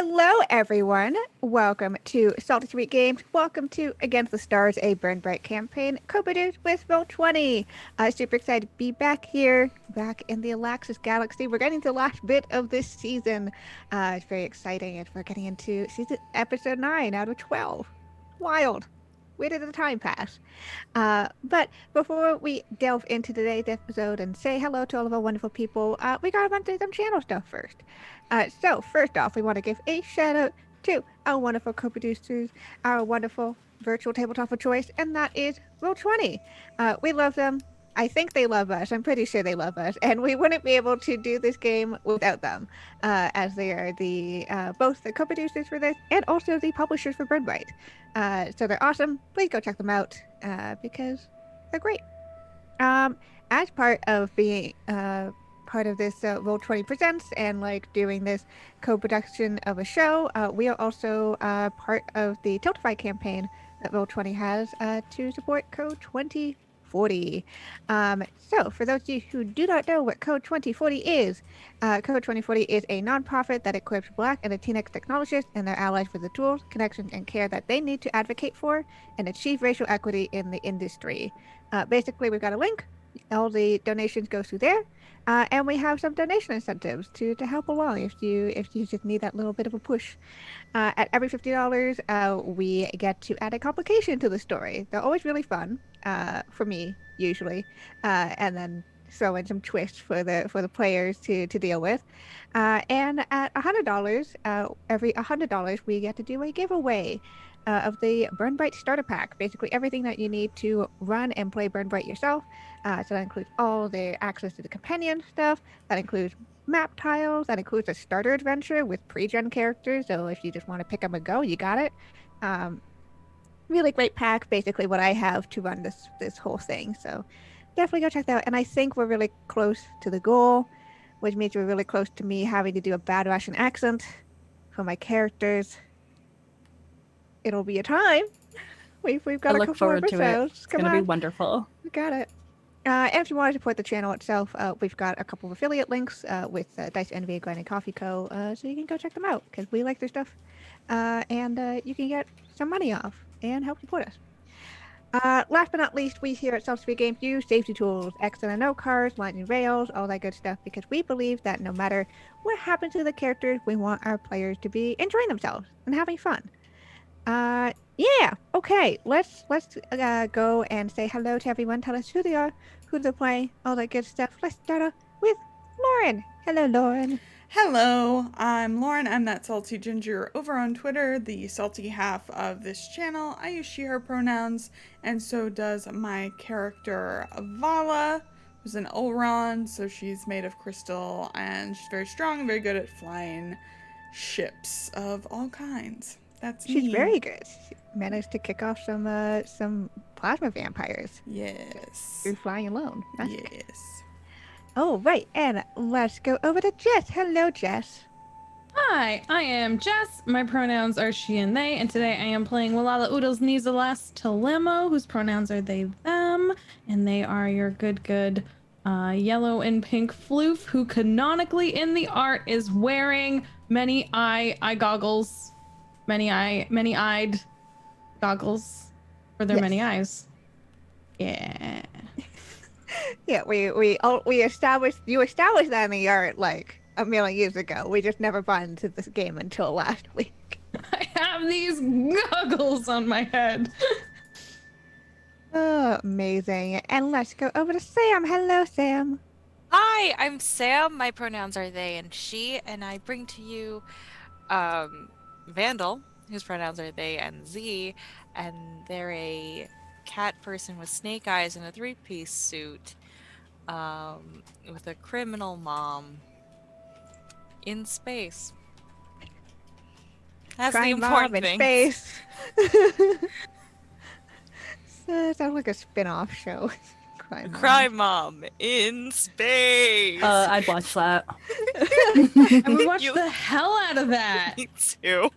Hello, everyone. Welcome to Salty Sweet Games. Welcome to Against the Stars, a Burn Bright campaign co-produced with Roll20. Super excited to be back here, back in the Alaxis Galaxy. We're getting to the last bit of this season. It's very exciting, and we're getting into season episode 9 out of 12. Wild. Where did the time pass? But before we delve into today's episode and say hello to all of our wonderful people, we gotta run through some channel stuff first. So first off, we want to give a shout out to our wonderful co-producers, our wonderful virtual tabletop of choice, and that is Roll20. We love them. I think they love us. I'm pretty sure they love us, and we wouldn't be able to do this game without them, as they are the both the co-producers for this and also the publishers for Burn Bright. So they're awesome. Please go check them out because they're great. As part of being part of this Roll20 Presents and like doing this co-production of a show, we are also part of the Tiltify campaign that Roll20 has to support Code 2040. So for those of you who do not know what Code 2040 is, Code 2040 is a nonprofit that equips Black and Latinx technologists and their allies with the tools, connections, and care that they need to advocate for and achieve racial equity in the industry. Basically, we've got a link. All the donations go through there, and we have some donation incentives to help along if you just need that little bit of a push. At every $50, we get to add a complication to the story. They're always really fun, for me usually, and then throw in some twists for the players to deal with. And at $100, every $100, we get to do a giveaway of the Burn Bright starter pack. Basically everything that you need to run and play Burn Bright yourself. So that includes all the access to the companion stuff. That includes map tiles. That includes a starter adventure with pre-gen characters. So if you just want to pick up and go, you got it. Really great pack. Basically what I have to run this whole thing. So definitely go check that out. And I think we're really close to the goal, which means we're really close to me having to do a bad Russian accent for my characters. It'll be a time. We've got I a look couple forward to it. episodes. It's Come going to on. be wonderful. We got it. And if you want to support the channel itself, we've got a couple of affiliate links with Dice Envy and Grinding Coffee Co. So you can go check them out because we like their stuff. And you can get some money off and help support us. Last but not least, we here at Salty Sweet Games use safety tools, X and no cards, lightning rails, all that good stuff, because we believe that no matter what happens to the characters, we want our players to be enjoying themselves and having fun. Yeah, okay, let's go and say hello to everyone. Tell us who they are, who they're playing, all that good stuff. Let's start off with Lauren. Hello, Lauren. Hello, I'm Lauren. I'm that salty ginger over on Twitter, the salty half of this channel. I use she, her pronouns, and so does my character Vala, who's an Ulron, so she's made of crystal, and she's very strong and very good at flying ships of all kinds. That's She's me. very good. She managed to kick off some plasma vampires Yes. through flying alone. That's good. Yes. Oh, right, and let's go over to Jess. Hello, Jess. Hi, I am Jess. My pronouns are she and they, and today I am playing Walala Oodles Nizalas Telemo, whose pronouns are they, them, and they are your good yellow and pink floof, who canonically in the art is wearing many eye goggles, many-eyed goggles for their Yes. many eyes. Yeah. Yeah, we established you established that in the art like a million years ago. We just never bought into this game until last week. I have these goggles on my head. Oh, amazing. And let's go over to Sam. Hello, Sam. Hi, I'm Sam. My pronouns are they and she, and I bring to you Vandal, whose pronouns are they and Z, and they're a cat person with snake eyes in a three-piece suit, with a criminal mom in space. That's the Crime Mob important in thing. space. Sounds like a spin-off show. Crime Mob. Crime mom in space. I'd watch that. I would watch You- the hell out of that. Me too.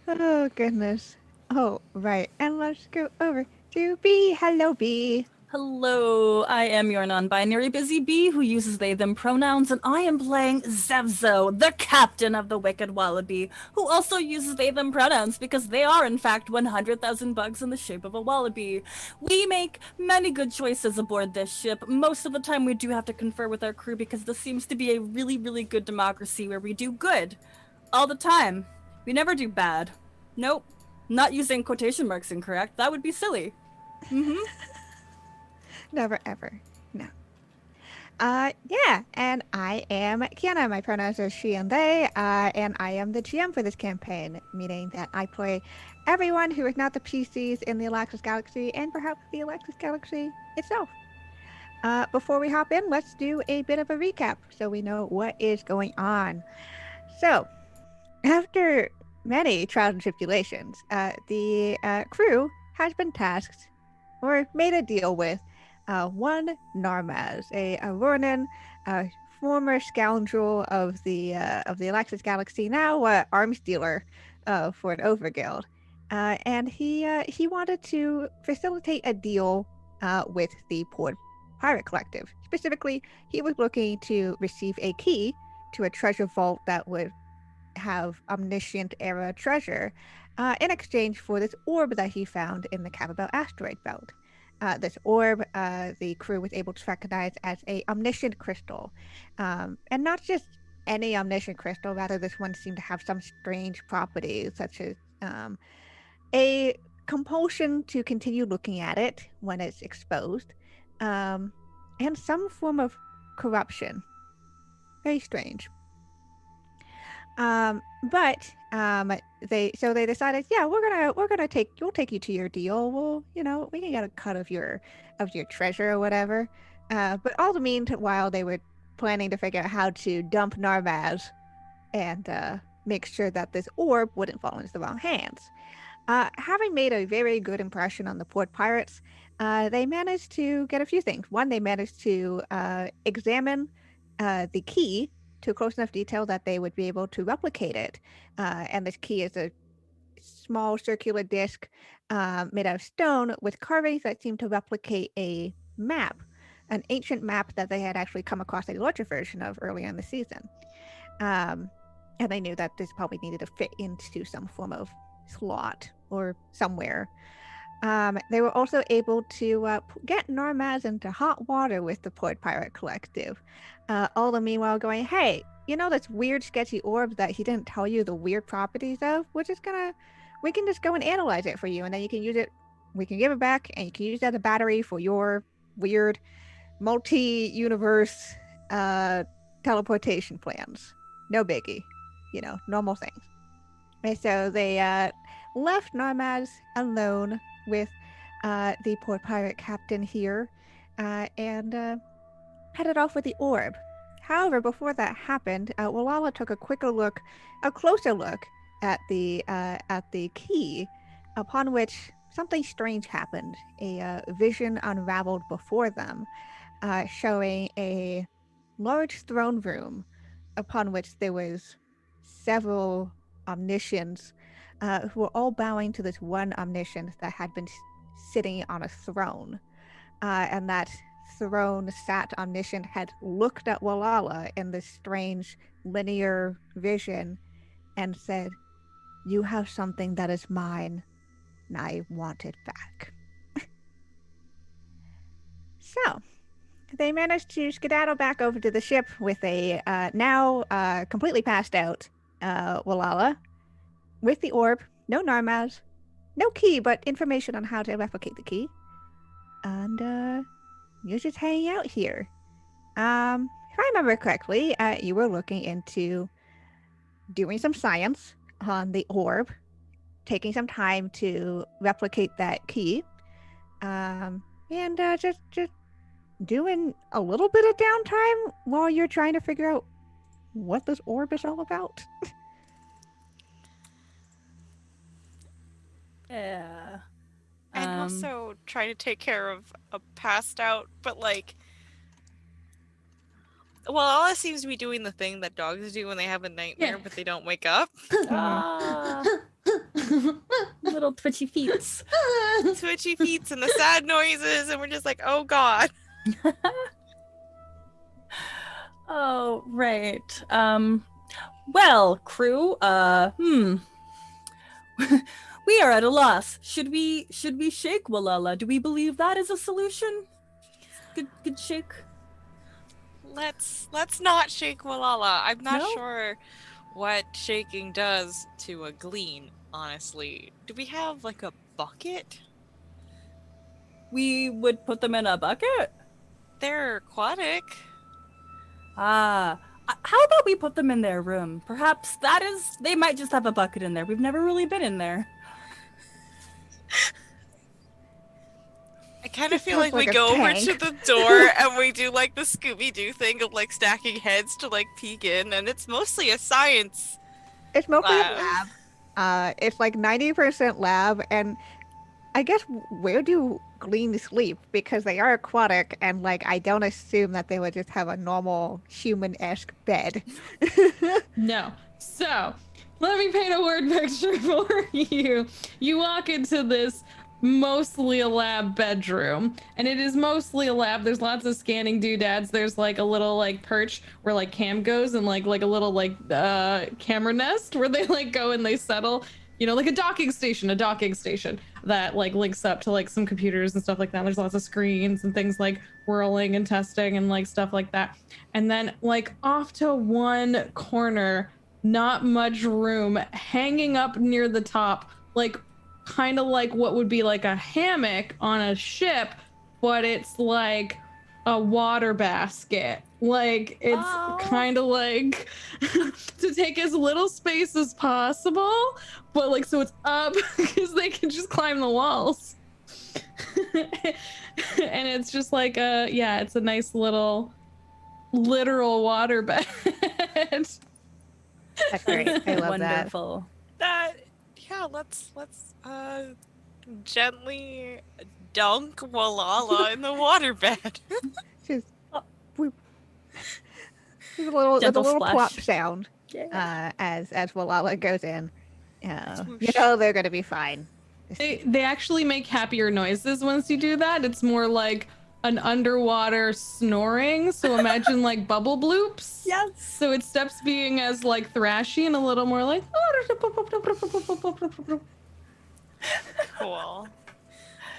Oh, goodness. Oh, right. And let's go over to B. Hello, B. Hello, I am your non-binary busy bee who uses they them pronouns, and I am playing Zevzo, the captain of the Wicked Wallaby, who also uses they them pronouns because they are in fact 100,000 bugs in the shape of a wallaby. We make many good choices aboard this ship. Most of the time we do have to confer with our crew because this seems to be a really, really good democracy where we do good. All the time. We never do bad. Nope. Not using quotation marks incorrect. That would be silly. Never ever. No. Yeah, and I am Kiana. My pronouns are she and they, and I am the GM for this campaign, meaning that I play everyone who is not the PCs in the Alaxis Galaxy and perhaps the Alaxis Galaxy itself. Before we hop in, let's do a bit of a recap so we know what is going on. So, after many trials and tribulations, the crew has been tasked or made a deal with one Narmaz, a Ronin, former scoundrel of the Alaxis Galaxy, now arms dealer for an Overguild, and he wanted to facilitate a deal with the Port Pirate Collective. Specifically, he was looking to receive a key to a treasure vault that would have omniscient era treasure in exchange for this orb that he found in the Cababel asteroid belt. This orb, the crew was able to recognize as a omniscient crystal, and not just any omniscient crystal. Rather, this one seemed to have some strange properties, such as a compulsion to continue looking at it when it's exposed, and some form of corruption. Very strange. But they decided, yeah, we'll take you to your deal. We can get a cut of your treasure or whatever. But all the meanwhile, they were planning to figure out how to dump Narvaz and make sure that this orb wouldn't fall into the wrong hands. Having made a very good impression on the port pirates, they managed to get a few things. One, they managed to examine the key to close enough detail that they would be able to replicate it. And this key is a small circular disc made out of stone with carvings that seem to replicate a map, an ancient map that they had actually come across a larger version of earlier in the season. And they knew that this probably needed to fit into some form of slot or somewhere. They were also able to get Narmaz into hot water with the Port Pirate Collective. All the meanwhile going, hey, this weird sketchy orb that he didn't tell you the weird properties of? We can just go and analyze it for you, and then you can use it. We can give it back, and you can use it as a battery for your weird multi-universe teleportation plans. No biggie. Normal things. And so they left Narmaz alone with the poor pirate captain here and headed off with the orb. However, before that happened, Walala took a closer look at the key, upon which something strange happened. A vision unraveled before them, showing a large throne room upon which there was several omniscients who were all bowing to this one omniscient that had been sitting on a throne. And that throne sat omniscient had looked at Walala in this strange linear vision and said, "You have something that is mine, and I want it back." So, they managed to skedaddle back over to the ship with a now completely passed out Walala, with the orb, no Narmaz, no key, but information on how to replicate the key. And you're just hanging out here. If I remember correctly, you were looking into doing some science on the orb, taking some time to replicate that key, and just doing a little bit of downtime while you're trying to figure out what this orb is all about. Yeah. And also try to take care of a passed out, but Ala seems to be doing the thing that dogs do when they have a nightmare, Yeah. but they don't wake up. Ah. Little twitchy feet. Twitchy feet and the sad noises, and we're just like, oh god. Oh, right. Well, crew, we are at a loss. Should we shake Walala? Do we believe that is a solution? Good shake. Let's not shake Walala. I'm not No? sure what shaking does to a glean, honestly. Do we have like a bucket? We would put them in a bucket? They're aquatic. Ah, how about we put them in their room? Perhaps they might just have a bucket in there. We've never really been in there. I kind of feel sounds like we like a go over tank. to the door and we do like the Scooby-Doo thing of like stacking heads to like peek in, and it's mostly a science. It's mostly a Lab. lab. It's like 90% lab, and I guess where do gleans sleep? Because they are aquatic, and like I don't assume that they would just have a normal human-esque bed. No. So, let me paint a word picture for you. You walk into this mostly a lab bedroom, and it is mostly a lab. There's lots of scanning doodads. There's like a little like perch where like Cam goes, and like a little like camera nest where they like go and they settle. You know, like a docking station that like links up to like some computers and stuff like that. There's lots of screens and things like whirling and testing and like stuff like that. And then like off to one corner, not much room, hanging up near the top, like kind of like what would be like a hammock on a ship, but it's like a water basket. Like it's Oh. kind of like to take as little space as possible, but like so it's up because they can just climb the walls. And it's just like it's a nice little literal water bed. That's great. I love that. Wonderful. Let's gently dunk Walala in the waterbed. Just whoop. There's a Gentle little plop splash. sound Yeah. as Walala goes in. You know they're gonna be fine. They actually make happier noises once you do that. It's more like an underwater snoring. So imagine like bubble bloops. Yes. So it stops being as like thrashy and a little more like. Cool.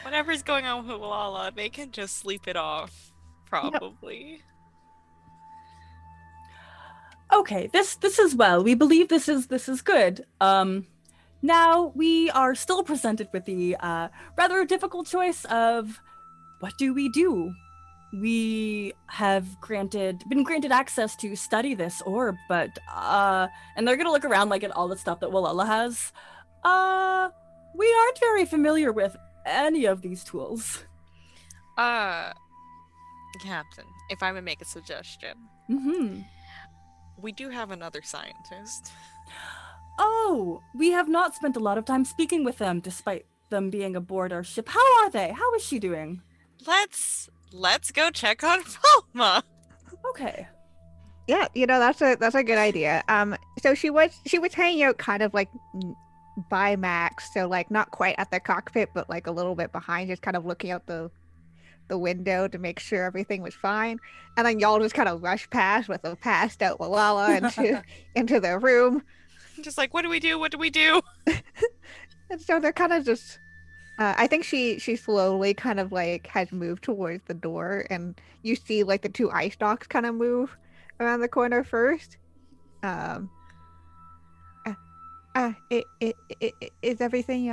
Whatever's going on with Walala, they can just sleep it off. Probably. Okay, this is well. We believe this is good. Now we are still presented with the rather difficult choice of what do we do? We have been granted access to study this orb, but and they're gonna look around like at all the stuff that Walala has. We aren't very familiar with any of these tools. Captain, if I may make a suggestion, Mm-hmm. we do have another scientist. Oh, we have not spent a lot of time speaking with them, despite them being aboard our ship. How are they? How is she doing? Let's go check on Palma. Okay. Yeah, that's a good idea. So she was hanging out kind of like by Max, so like not quite at the cockpit, but like a little bit behind, just kind of looking out the window to make sure everything was fine. And then y'all just kind of rush past with a passed out Walala into their room. Just like, what do we do? What do we do? And so they're kind of just I think she slowly kind of like has moved towards the door, and you see like the two ice dogs kind of move around the corner first. Is everything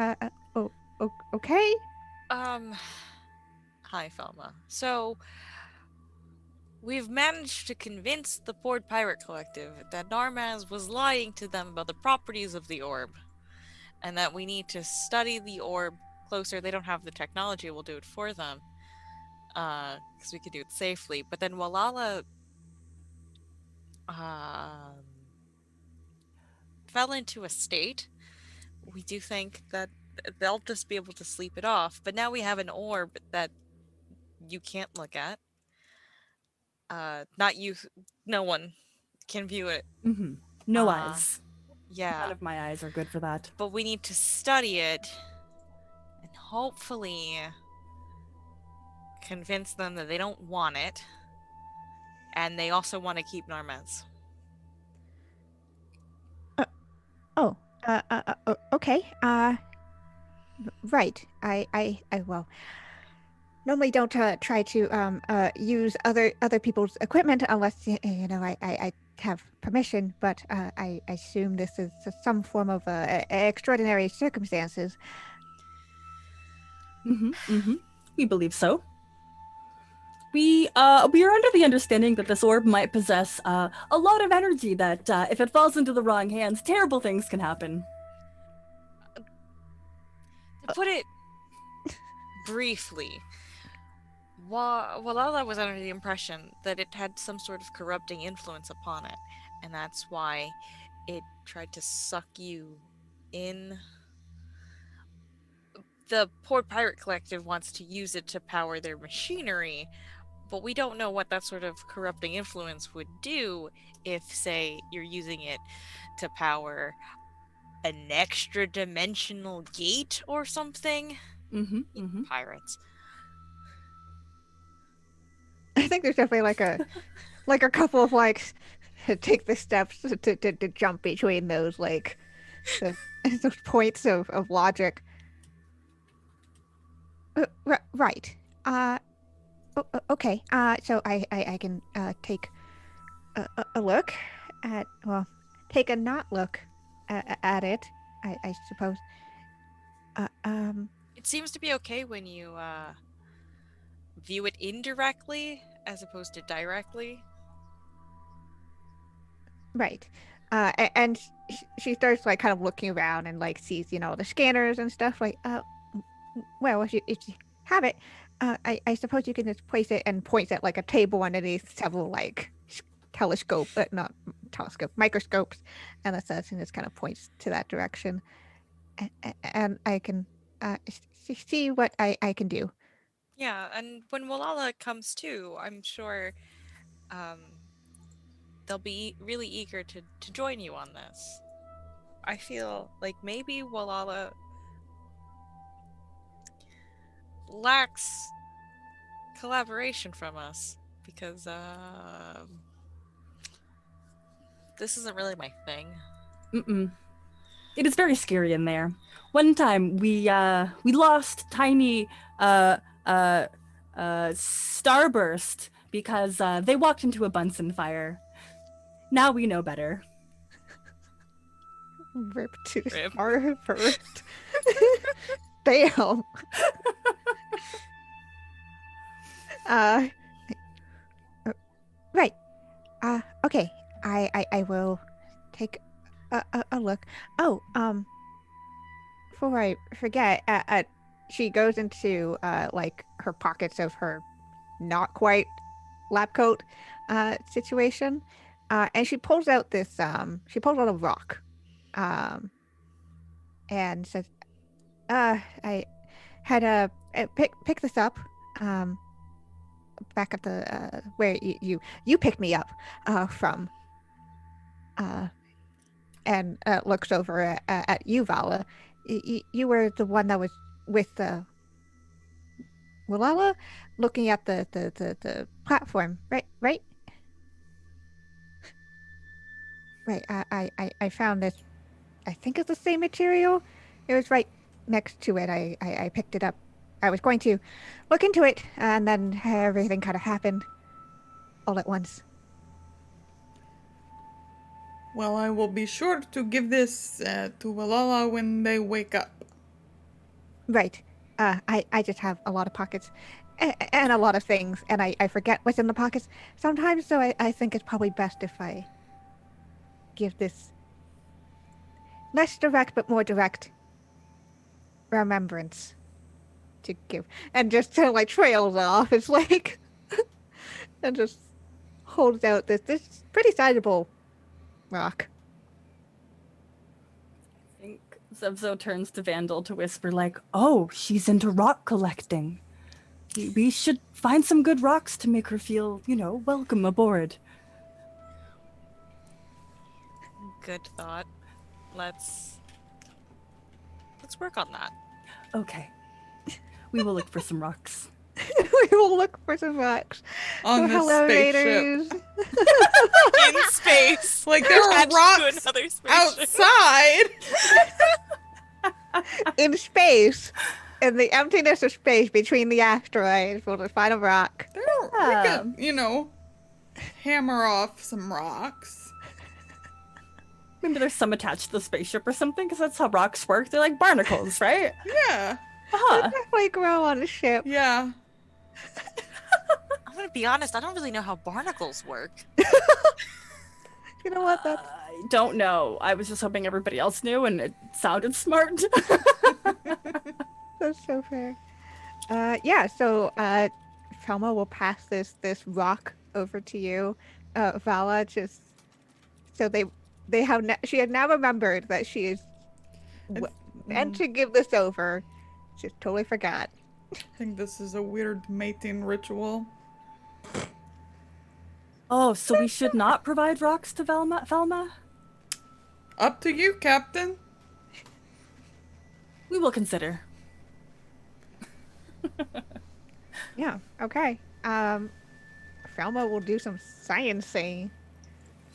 okay? Hi, Felma. So, we've managed to convince the Port Pirate Collective that Narmaz was lying to them about the properties of the orb, and that we need to study the orb closer. They don't have the technology, we'll do it for them, because we can do it safely. But then Walala fell into a state. We do think that they'll just be able to sleep it off, but now we have an orb that you can't look at. Not you, no one can view it. Mm-hmm. No eyes. Yeah. None of my eyes are good for that. But we need to study it and hopefully convince them that they don't want it. And they also want to keep Narmez. Okay. Right. Well, normally don't try to use other people's equipment unless you know I have permission. But I assume this is some form of extraordinary circumstances. We believe so. We are under the understanding that this orb might possess a lot of energy that, if it falls into the wrong hands, terrible things can happen. To put it briefly, Walala was under the impression that it had some sort of corrupting influence upon it, and that's why it tried to suck you in. The Port Pirate Collective wants to use it to power their machinery, but we don't know what that sort of corrupting influence would do if, say, you're using it to power an extra dimensional gate or something. Pirates. I think there's definitely like a couple of take the steps to jump between those those points of logic. Right. Okay. So I can take a look at take a not look at it. I suppose. It seems to be okay when you view it indirectly as opposed to directly. Right. And she starts kind of looking around and sees the scanners and stuff well, if you have it, I suppose you can just place it and points at a table underneath several microscopes, and it says and just kind of points to that direction, and I can see what I can do. Yeah, and when Walala comes too, I'm sure they'll be really eager to join you on this. I feel like maybe Walala lacks collaboration from us because this isn't really my thing. It is very scary in there. One time we lost tiny Starburst because they walked into a Bunsen fire. Now we know better. Rip to Rip. Starburst. Damn. Right. Okay. I will take a look. Oh, before I forget, she goes into her pockets of her not quite lab coat situation, and she pulls out a rock, and says, I had pick this up back at the where you picked me up from, and looks over at you, Vala. You were the one that was with Walala, looking at the platform, right? Right. I found this. I think it's the same material. It was right next to it. I picked it up. I was going to look into it, and then everything kind of happened all at once. Well, I will be sure to give this to Walala when they wake up. Right. I just have a lot of pockets and a lot of things, and I forget what's in the pockets sometimes, so I think it's probably best if I give this less direct but more direct remembrance to give. And just trails off. It's and just holds out this pretty sizable rock. I think Zevzo turns to Vandal to whisper oh, she's into rock collecting. We should find some good rocks to make her feel, welcome aboard. Good thought. let's work on that. Okay. We will look for some rocks. We will look for some rocks. On So this hello, spaceship. raiders. In space. Like there are Attached to rocks another spaceship. outside. In space, in the emptiness of space between the asteroids, we'll just find a rock. There are, we Yeah. could, hammer off some rocks. Maybe there's some attached to the spaceship or something, because that's how rocks work. They're like barnacles, right? Yeah. Uh-huh. Definitely grow on a ship. Yeah. I'm gonna be honest, I don't really know how barnacles work. You know what? That's I don't know. I was just hoping everybody else knew, and it sounded smart. That's so fair. Yeah, so Felma will pass this rock over to you. Vala just so they have she had now remembered that she is meant to give this over. Just totally forgot. I think this is a weird mating ritual. Oh, so we should not provide rocks to Velma? Up to you, Captain. We will consider. Yeah. Okay. Felma will do some sciencing.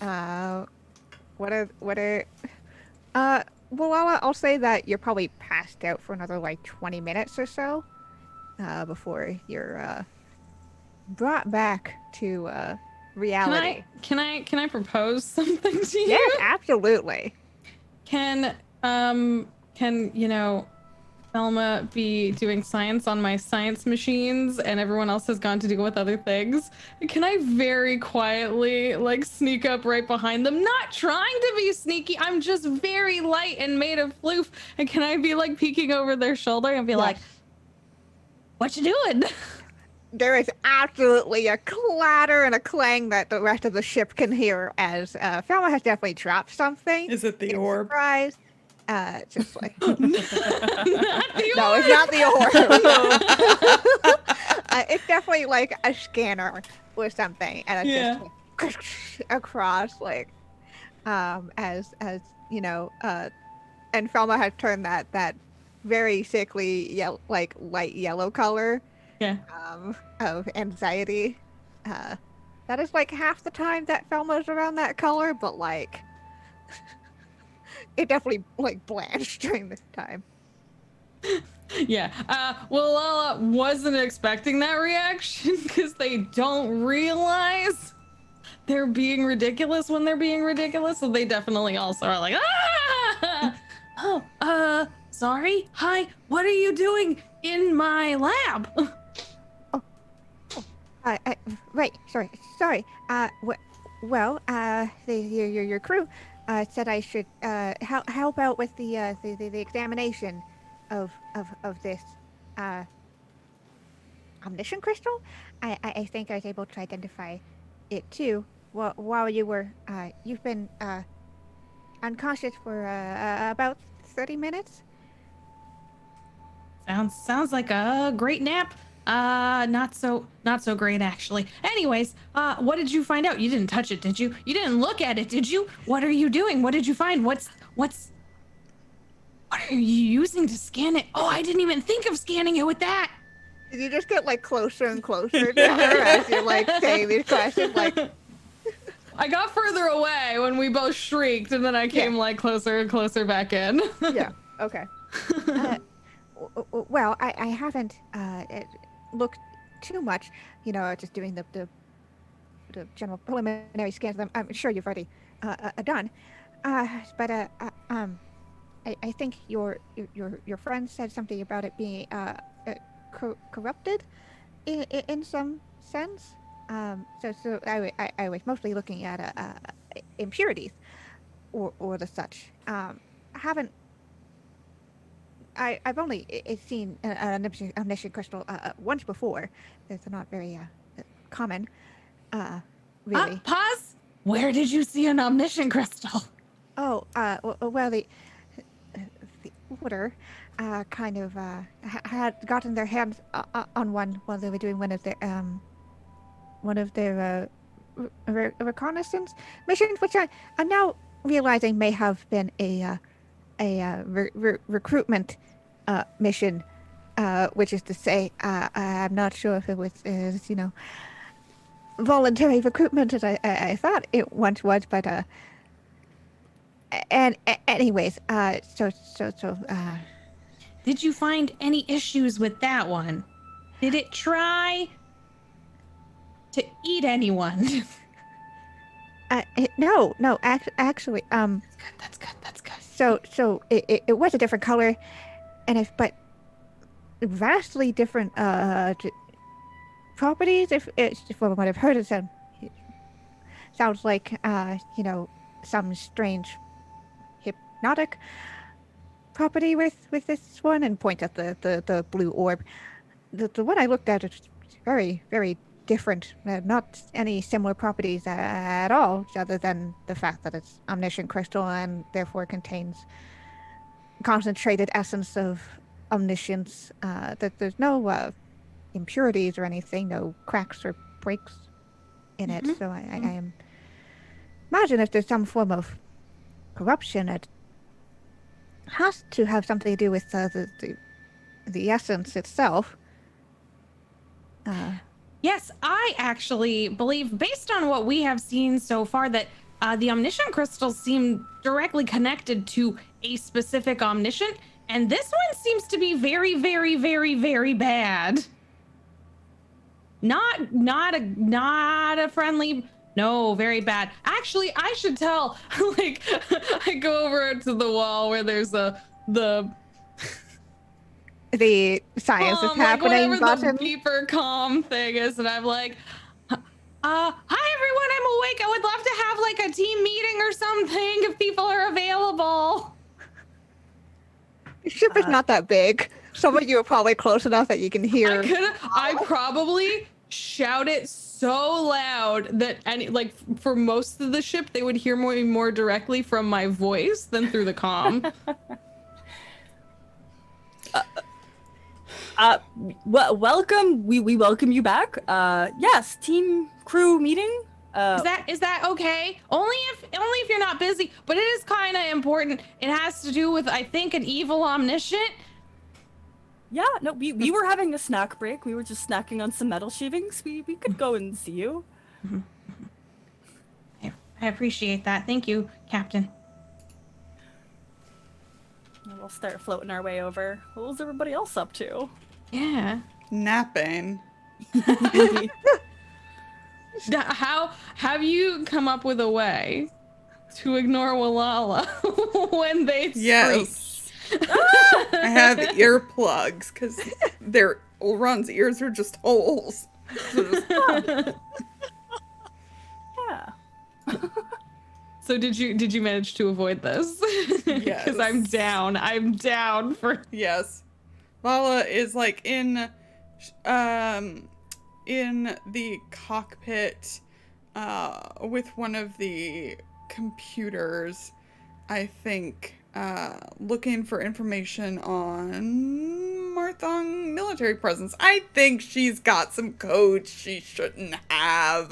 Well, I'll say that you're probably passed out for another like 20 minutes or so, before you're brought back to reality. Can I propose something to you? Yes, absolutely. Can Thelma be doing science on my science machines and everyone else has gone to deal with other things? Can I very quietly like sneak up right behind them? Not trying to be sneaky. I'm just very light and made of floof. And can I be like peeking over their shoulder and be like, "What you doing?" There is absolutely a clatter and a clang that the rest of the ship can hear as Felma has definitely dropped something. Is it the in orb? surprise. Just like Not the no, it's orb. not the orb. It's definitely like a scanner or something, and it's Yeah. just like, across, like, as you know, and Felma has turned that very sickly like light yellow color, Yeah. of anxiety. That is like half the time that Felma's around that color, but like. It definitely like blanched during this time. Yeah. Well, Lala wasn't expecting that reaction because they don't realize they're being ridiculous when they're being ridiculous. So they definitely also are like, ah! Oh, sorry. Hi. What are you doing in my lab? Right. Sorry. Your crew said I should help out with the examination of this omniscient crystal. I think I was able to identify it too. While you were you've been unconscious for about 30 minutes. Sounds like a great nap. Not so great actually. Anyways, what did you find out? You didn't touch it, did you? You didn't look at it, did you? What are you doing? What did you find? What are you using to scan it? Oh, I didn't even think of scanning it with that. Did you just get like closer and closer to her as you're like saying these questions? Like, I got further away when we both shrieked, and then I came like closer and closer back in. yeah, okay. Well, I haven't looked too much, just doing the general preliminary scans. I'm sure you've already done, but I think your friend said something about it being corrupted in some sense. So I was mostly looking at impurities or the such. I've only seen an omniscient crystal once before. It's not very common, really. Pause. Where did you see an omniscient crystal? Oh, well, the order kind of had gotten their hands on one while they were doing one of their reconnaissance missions, which I'm now realizing may have been a recruitment mission, which is to say, I'm not sure if it was, voluntary recruitment as I thought it once was, but anyways, Did you find any issues with that one? Did it try to eat anyone? no, actually, That's good. so it was a different color, but vastly different properties. If it's from what I've heard, it sounds like some strange hypnotic property with this one, and point at the blue orb. The one I looked at is very, very different. Not any similar properties at all, other than the fact that it's omniscient crystal and therefore contains concentrated essence of omniscience. That there's no impurities or anything, no cracks or breaks in it. So I imagine if there's some form of corruption, it has to have something to do with the essence itself. Yes, I actually believe, based on what we have seen so far, that the omniscient crystals seem directly connected to a specific omniscient, and this one seems to be very, very, very, very bad. Not a friendly. No, very bad. Actually, I should tell. Like, I go over to the wall where there's the science is like happening whatever button. the beeper calm thing is, and I'm like, hi everyone, I'm awake. I would love to have like a team meeting or something if people are available. The ship is not that big. Some of you are probably close enough that you can hear. I probably shout it so loud that for most of the ship they would hear more directly from my voice than through the comm. Welcome. We welcome you back. Yes, team crew meeting. Is that okay? Only if you're not busy, but it is kind of important. It has to do with, I think, an evil omniscient. Yeah, no, we were having a snack break. We were just snacking on some metal sheavings. We could go and see you. I appreciate that. Thank you, Captain. We'll start floating our way over. What was everybody else up to? Yeah. Napping. How have you come up with a way to ignore Walala when they Yes. I have earplugs because Ulron's ears are just holes. Yeah. So did you manage to avoid this? Yes. Because I'm down for. Yes. Vala is like in the cockpit with one of the computers, I think, looking for information on Marthong military presence. I think she's got some codes she shouldn't have.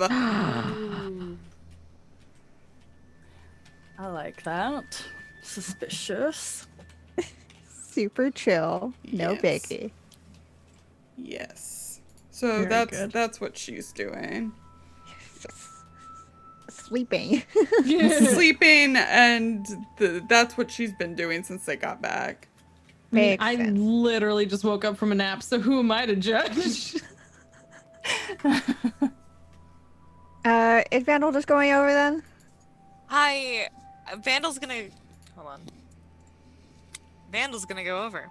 I like that. Suspicious. Super chill, no Yes. biggie. Yes. So Very good. that's what she's doing. Sleeping. Sleeping, and that's what she's been doing since they got back. Makes I sense. literally just woke up from a nap, so who am I to judge? Is Vandal just going over then? Vandal's gonna hold on. Vandal's gonna go over.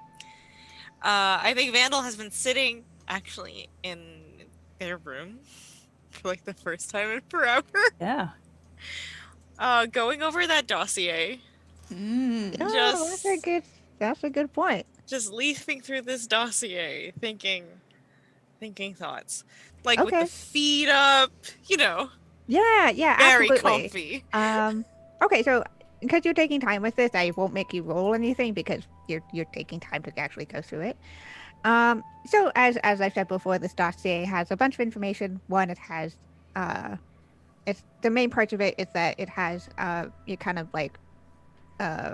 I think Vandal has been sitting actually in their room for like the first time in forever. Yeah. Going over that dossier. Oh, that's a good point. Just leafing through this dossier, thinking thoughts. Like with Okay. the feet up, Yeah, very absolutely. comfy. Okay, so because you're taking time with this, I won't make you roll anything because you're taking time to actually go through it. So as I said before, this dossier has a bunch of information. One, it has it's the main part of it is that it has you kind of like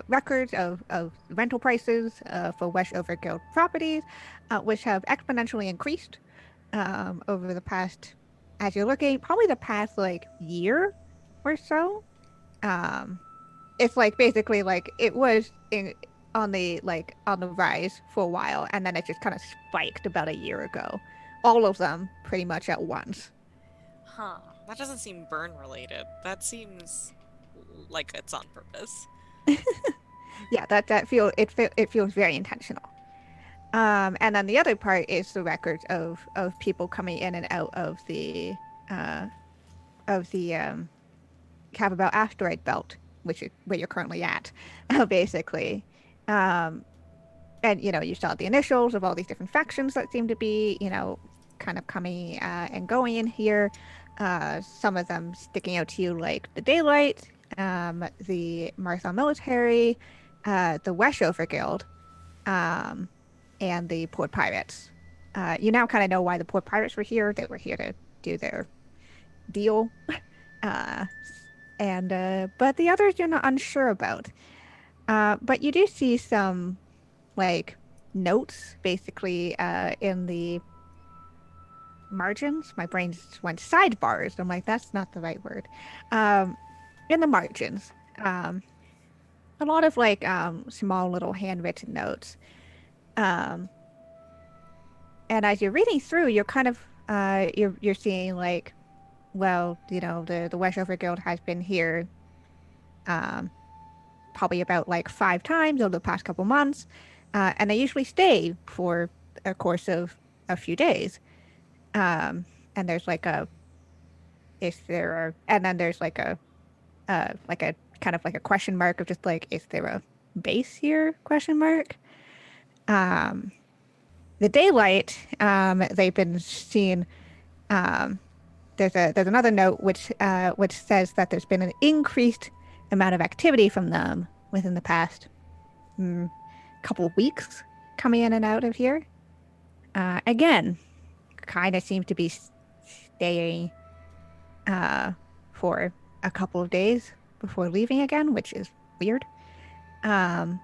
records of rental prices for Westover Guild properties, which have exponentially increased over the past, as you're looking, probably the past like year or so. Um, it's like basically like it was on the rise for a while, and then it just kind of spiked about a year ago. All of them pretty much at once. Huh. That doesn't seem burn related. That seems like it's on purpose. Yeah, it feels very intentional. And then the other part is the records of people coming in and out uh, of the Cavabel asteroid belt, which is where you're currently at, basically. And you saw the initials of all these different factions that seem to be, kind of coming and going in here. Some of them sticking out to you like the Daylight, the Marthal Military, the Westover Guild, and the Port Pirates. You now kind of know why the Port Pirates were here. They were here to do their deal. uh, but the others you're not unsure about. But you do see some, like, notes, basically, in the margins. My brain just went sidebars. I'm like, that's not the right word. In the margins. A lot of, like, small little handwritten notes. And as you're reading through, you're kind of, you're seeing, like, well, the Westover Guild has been here probably about like 5 times over the past couple months, and they usually stay for a course of a few days. And there's like and then there's like a kind of like a question mark of just like, is there a base here? Question mark. The Daylight, they've been seeing. There's another note which says that there's been an increased amount of activity from them within the past couple of weeks coming in and out of here. Again, kind of seems to be staying for a couple of days before leaving again, which is weird. And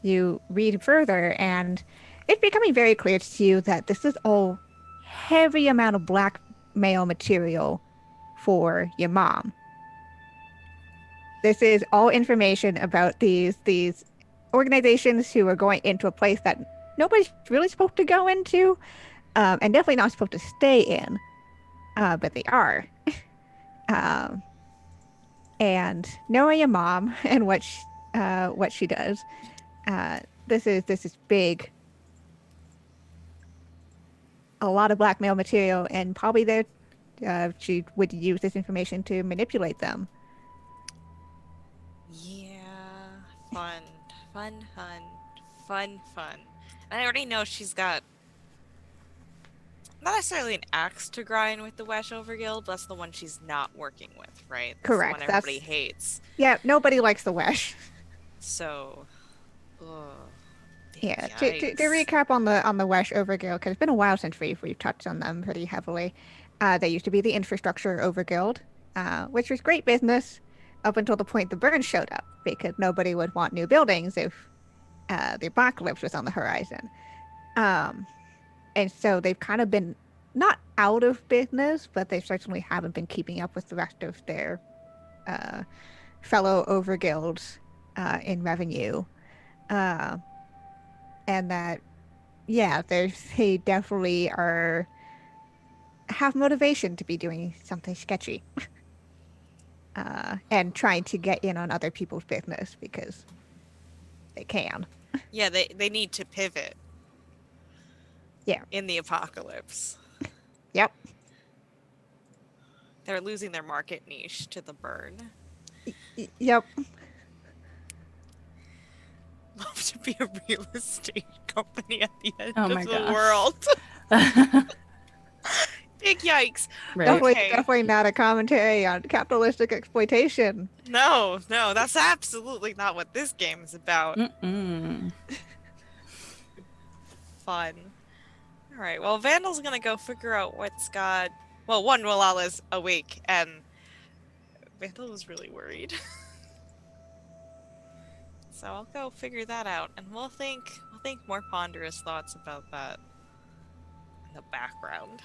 you read further, and it's becoming very clear to you that this is all heavy amount of blackmail material for your mom. This is all information about these organizations who are going into a place that nobody's really supposed to go into, and definitely not supposed to stay in, but they are. And knowing your mom and what she does, this is big. A lot of blackmail material, and probably she would use this information to manipulate them. Yeah. Fun. And I already know she's got not necessarily an axe to grind with the Westover Guild, but that's the one she's not working with, right? That's Correct. The one everybody hates. Yeah, nobody likes the Wesh. So, Yeah, to recap on the Westover Guild, because it's been a while since we've touched on them pretty heavily. They used to be the Infrastructure Overguild, which was great business up until the point the burn showed up, because nobody would want new buildings if the apocalypse was on the horizon. And so they've kind of been not out of business, but they certainly haven't been keeping up with the rest of their fellow overguilds in revenue. And that, yeah, they definitely have motivation to be doing something sketchy. And trying to get in on other people's business because they can. Yeah, they need to pivot. Yeah. In the apocalypse. Yep. They're losing their market niche to the burn. Yep. Love to be a real estate company at the end Oh of my the gosh. world. Big yikes. Right. Definitely not a commentary on capitalistic exploitation. No, that's absolutely not what this game is about. Mm-mm. Fun. Alright, well, Vandal's gonna go figure out what's got... Well, one, Walala's awake and Vandal was really worried. So I'll go figure that out, and we'll think more ponderous thoughts about that in the background.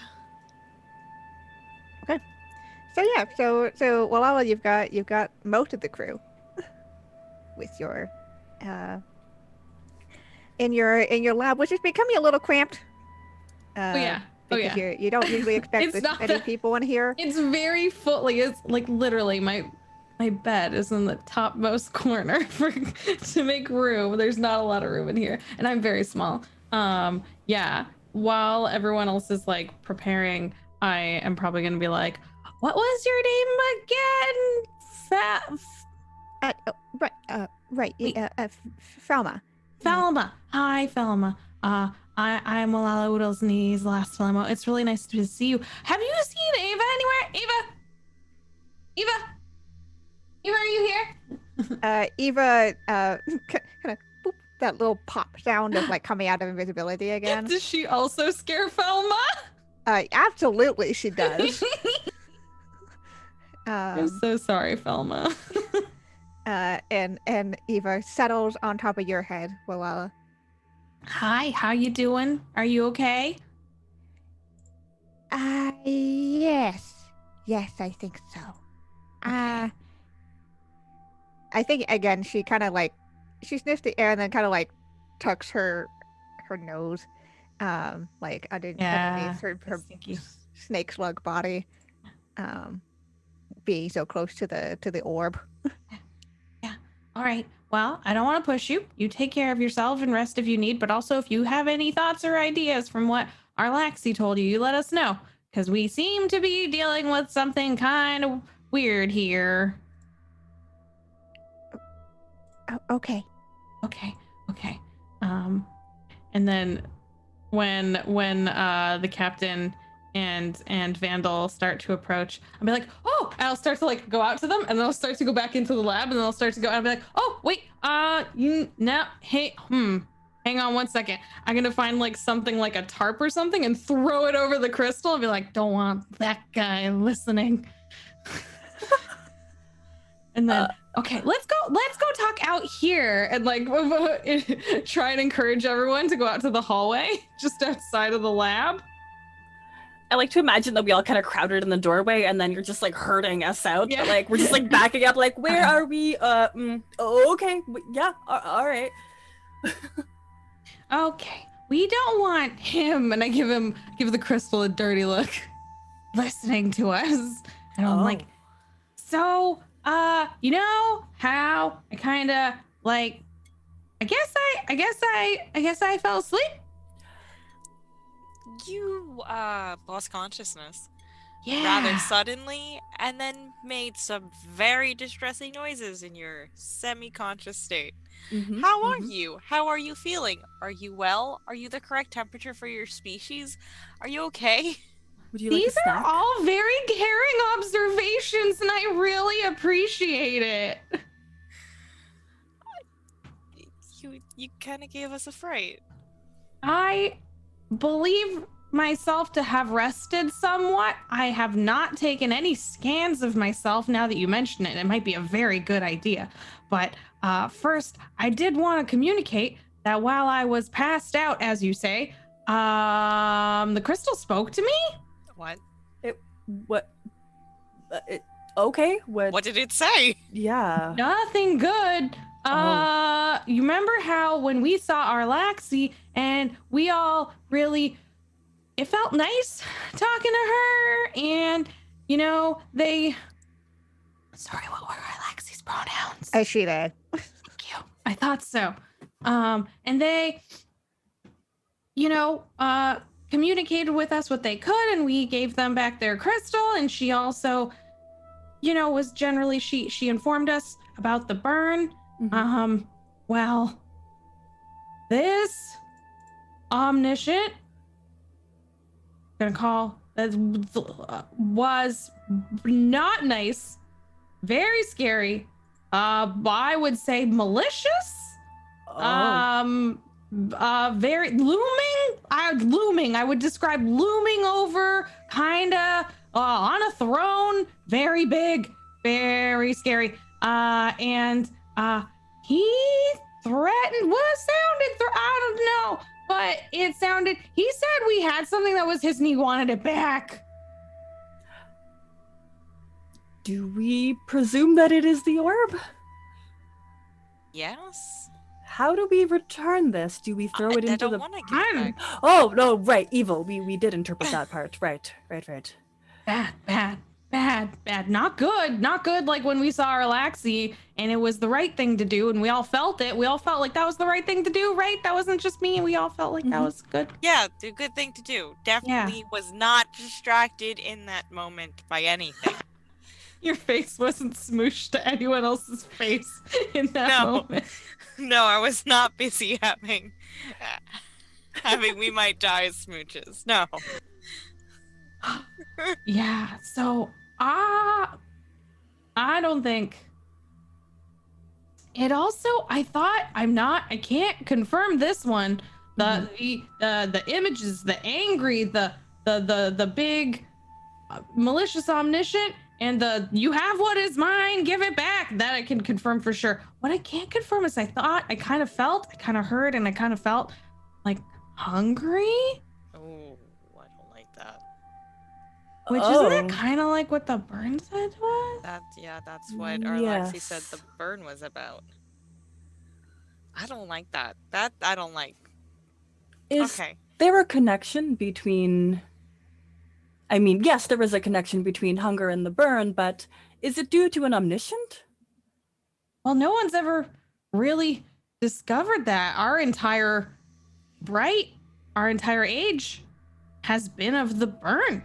So yeah, so Walala, you've got most of the crew with your in your lab, which is becoming a little cramped. Oh yeah. Because you don't usually expect It's this not many that- people in here. It's very full. Like it's like literally my bed is in the topmost corner to make room. There's not a lot of room in here, and I'm very small. Yeah. While everyone else is like preparing, I am probably gonna be like, "What was your name again?" Right. Falma. Falma. Hi, Falma. I'm Walala Oodles Knees last Lemo. It's really nice to see you. Have you seen Ava anywhere? Eva, are you here? Eva, kind of boop, that little pop sound of like coming out of invisibility again. Does she also scare Falma? Absolutely, she does. I'm so sorry, Falma. And Eva settles on top of your head, Walala. Hi, how you doing? Are you okay? Yes, I think so. I think again she kind of like she sniffs the air and then kind of like tucks her nose, like underneath her Stinky. snake slug body, being so close to the orb. All right. Well, I don't want to push you. You take care of yourself and rest if you need, but also if you have any thoughts or ideas from what our Laxi told you, you let us know. Because we seem to be dealing with something kind of weird here. Okay. Okay. And then when the captain and Vandal start to approach, I'll be like, oh, and I'll start to like go out to them, and then I'll start to go back into the lab, and then I'll start to go, and I'll be like, oh, wait, hang on 1 second. I'm gonna find like something like a tarp or something and throw it over the crystal and be like, don't want that guy listening. And then, okay, let's go talk out here and like try and encourage everyone to go out to the hallway just outside of the lab. I like to imagine that we all kind of crowded in the doorway, and then you're just like herding us out. Yeah. But, like we're just like backing up. Like, where are we? Okay, yeah, all right. Okay, we don't want him. And I give the crystal a dirty look, listening to us. And I'm like, so, you know how I kind of like, I guess I fell asleep. You lost consciousness Yeah. rather suddenly, and then made some very distressing noises in your semi-conscious state. Mhm, How are mhm. you? How are you feeling? Are you well? Are you the correct temperature for your species? Are you okay? Would you like These a are snack? all very caring observations, and I really appreciate it. You kind of gave us a fright. I believe myself to have rested somewhat. I have not taken any scans of myself now that you mention it. It might be a very good idea. But first, I did want to communicate that while I was passed out, as you say, the crystal spoke to me. What? What? Okay. What did it say? Yeah. Nothing good. You remember how when we saw our Laxi and we all really, it felt nice talking to her, and you know, sorry, what were our Laxi's pronouns? She did. Thank you. I thought so. And they, communicated with us what they could, and we gave them back their crystal, and she also, was generally, she informed us about the burn. Mhm. Well, this omniscient, was not nice, very scary, I would say malicious, very looming, I would describe looming over, kinda on a throne, very big, very scary. And he threatened. What sounded? I don't know, but it sounded. He said we had something that was his, and he wanted it back. Do we presume that it is the orb? Yes. How do we return this? Do we throw it I into don't the... want to give it I'm- back. Oh, no, right, evil. We did interpret that part. Right. Bad. Not good like when we saw Relaxi and it was the right thing to do and we all felt it. We all felt like that was the right thing to do, right? That wasn't just me. We all felt like that Mhm. was good. Yeah, the good thing to do. Definitely was not distracted in that moment by anything. Your face wasn't smooshed to anyone else's face in that No. moment. No, I was not busy having we might die smooches. No. Yeah, so I don't think it also I can't confirm this one. The images, the angry, the big malicious omniscient and the you have what is mine, give it back, that I can confirm for sure. What I can't confirm is I kind of heard and I kind of felt like hungry, Oh, I don't like that. which isn't that kind of like what the burn said was? That's what Arlaxi said the burn was about. I don't like that. That I don't like. Is Okay. there a connection between... I mean, yes, there is a connection between hunger and the burn, but is it due to an omniscient? Well, no one's ever really discovered that. Our entire age has been of the burn.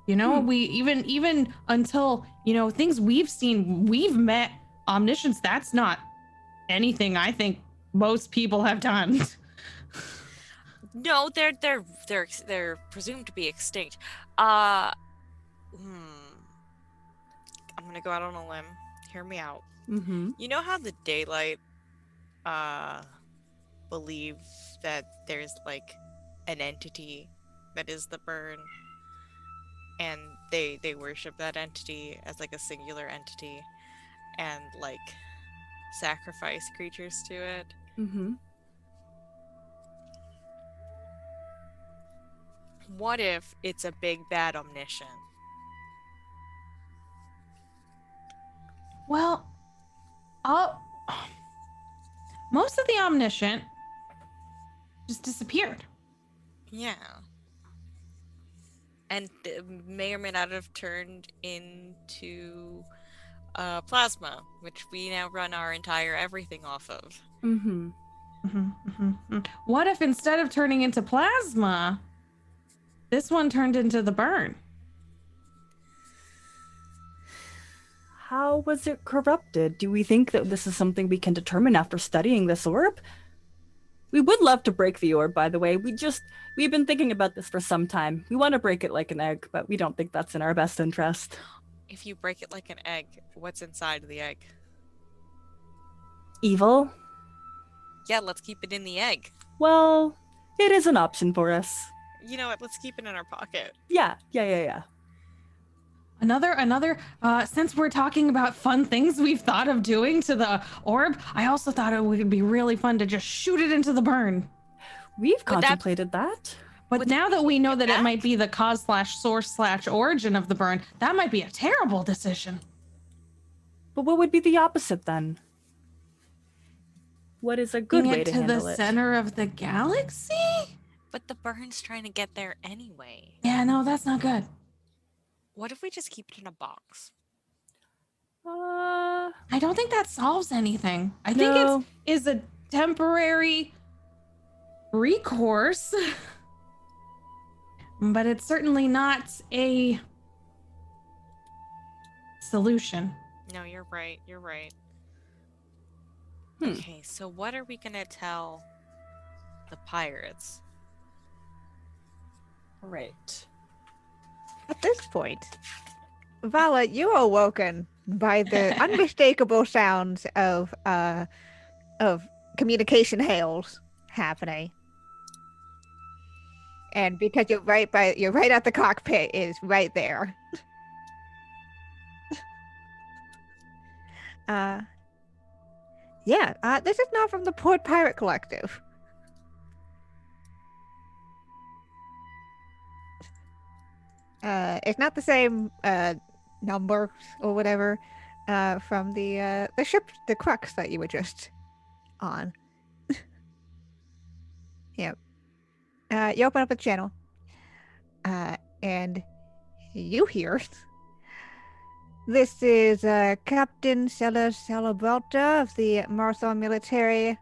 You know, we even until, you know, things we've seen, we've met omniscients. That's not anything I think most people have done. No, they're presumed to be extinct. I'm gonna go out on a limb. Hear me out. Mm-hmm. You know how the daylight believe that there's like an entity that is the burn, and they worship that entity as like a singular entity and like sacrifice creatures to it. Mm-hmm. What if it's a big bad omniscient? Well, most of the omniscient just disappeared. Yeah. And may or may not have turned into plasma, which we now run our entire everything off of. Mm-hmm. What if instead of turning into plasma, this one turned into the burn? How was it corrupted? Do we think that this is something we can determine after studying this orb? We would love to break the orb, by the way. We've been thinking about this for some time. We want to break it like an egg, but we don't think that's in our best interest. If you break it like an egg, what's inside the egg? Evil? Yeah, let's keep it in the egg. Well, it is an option for us. You know what? Let's keep it in our pocket. Yeah. Another since we're talking about fun things we've thought of doing to the orb, I also thought it would be really fun to just shoot it into the burn. We've contemplated that. But now that we know that it might be the cause/source/origin of the burn, that might be a terrible decision. But what would be the opposite then? What is a good Bring way it to to handle the it? center of the galaxy? But the burn's trying to get there anyway. Yeah, no, that's not good. What if we just keep it in a box? I don't think that solves anything. I think No. it is a temporary recourse, but it's certainly not a solution. No, you're right. You're right. Hmm. Okay, so what are we gonna tell the pirates? Right. At this point, Vala, you are woken by the unmistakable sounds of communication hails happening. And because you're right at the cockpit is right there. Yeah, this is not from the Port Pirate Collective. It's not the same number or whatever from the ship, the Crux that you were just on. Yep. You open up the channel, and you hear. This is Captain Sella Salabalta of the Marthon military.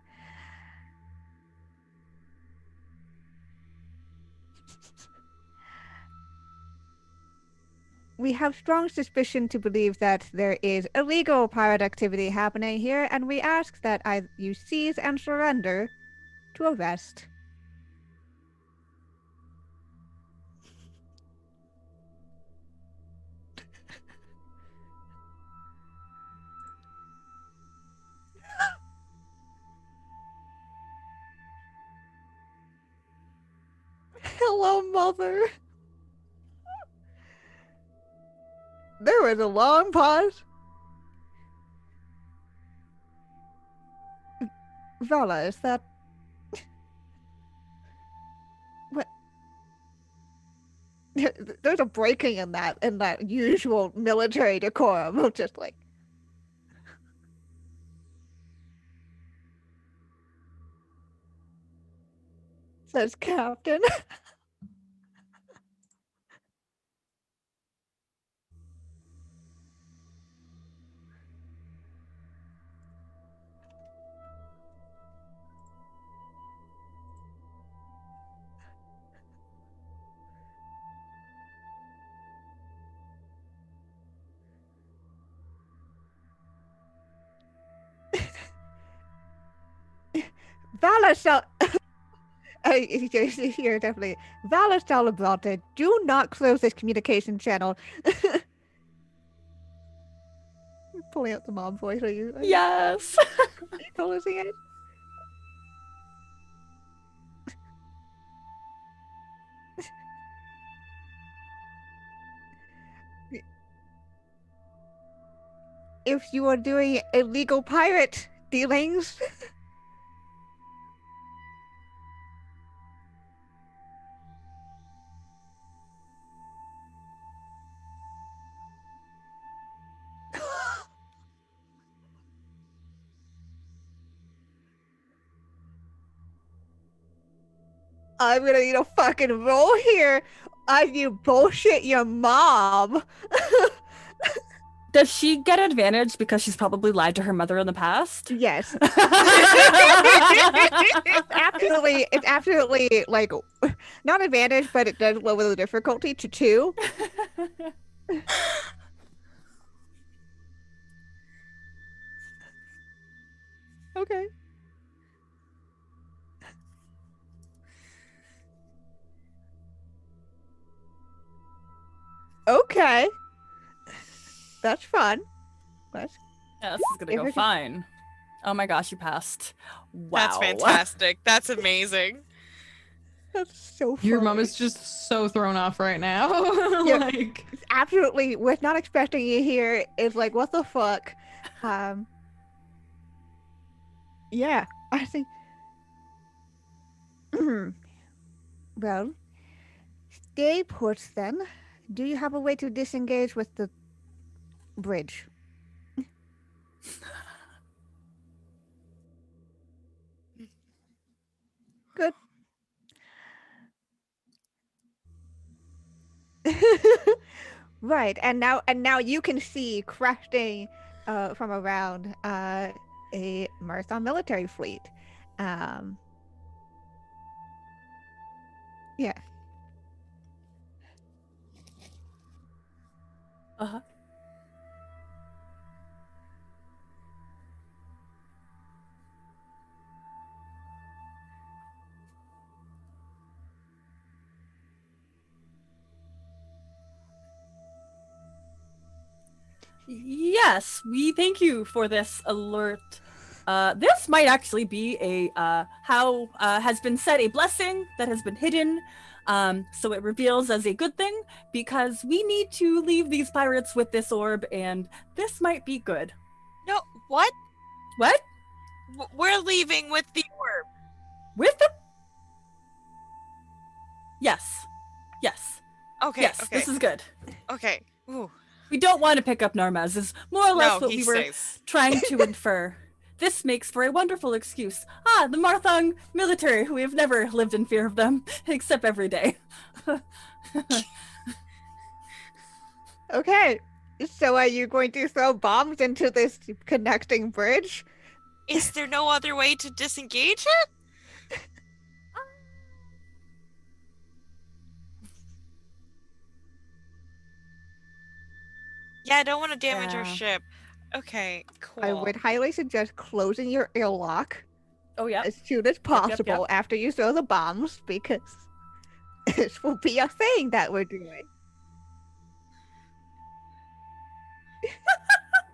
We have strong suspicion to believe that there is illegal pirate activity happening here, and we ask that you seize and surrender to arrest. Hello, Mother. There was a long pause. Vala, is that... What? There's a breaking in that usual military decorum of just like... Says Captain. Vala shall... Here, definitely. Vala Salabrata, do not close this communication channel. Pulling out the mom voice, are you? Yes. Are you closing it? If you are doing illegal pirate dealings... I'm gonna need a fucking roll here. You bullshit your mom. Does she get advantage because she's probably lied to her mother in the past? Yes. It's absolutely like not advantage, but it does lower the difficulty to 2. Okay. Okay. That's fun. That's... Yeah, this is gonna go fine. Oh my gosh, you passed. Wow. That's fantastic. That's amazing. That's so funny. Your mom is just so thrown off right now. Yeah. Like, Absolutely, we're not expecting you here. It's like, what the fuck? Yeah, I think... Well, stay put then. Do you have a way to disengage with the bridge? Good. Right, and now you can see crashing from around a Marthon military fleet. Yeah. Uh-huh. Yes, we thank you for this alert. This might actually be a how has been said, a blessing that has been hidden. So it reveals as a good thing because we need to leave these pirates with this orb, and this might be good. No, What? What? We're leaving with the orb. With the... Yes. Yes. Okay. Yes, Okay. this is good. Okay. Ooh. We don't want to pick up Narmaz, is more or less No, what he we were stays. trying to infer. This makes for a wonderful excuse. Ah, the Marthong military. We have never lived in fear of them, except every day. Okay. So are you going to throw bombs into this connecting bridge? Is there no other way to disengage it? Yeah, I don't want to damage our Yeah. ship. Okay, cool. I would highly suggest closing your airlock Oh, yeah. as soon as possible yep. after you throw the bombs, because this will be a thing that we're doing.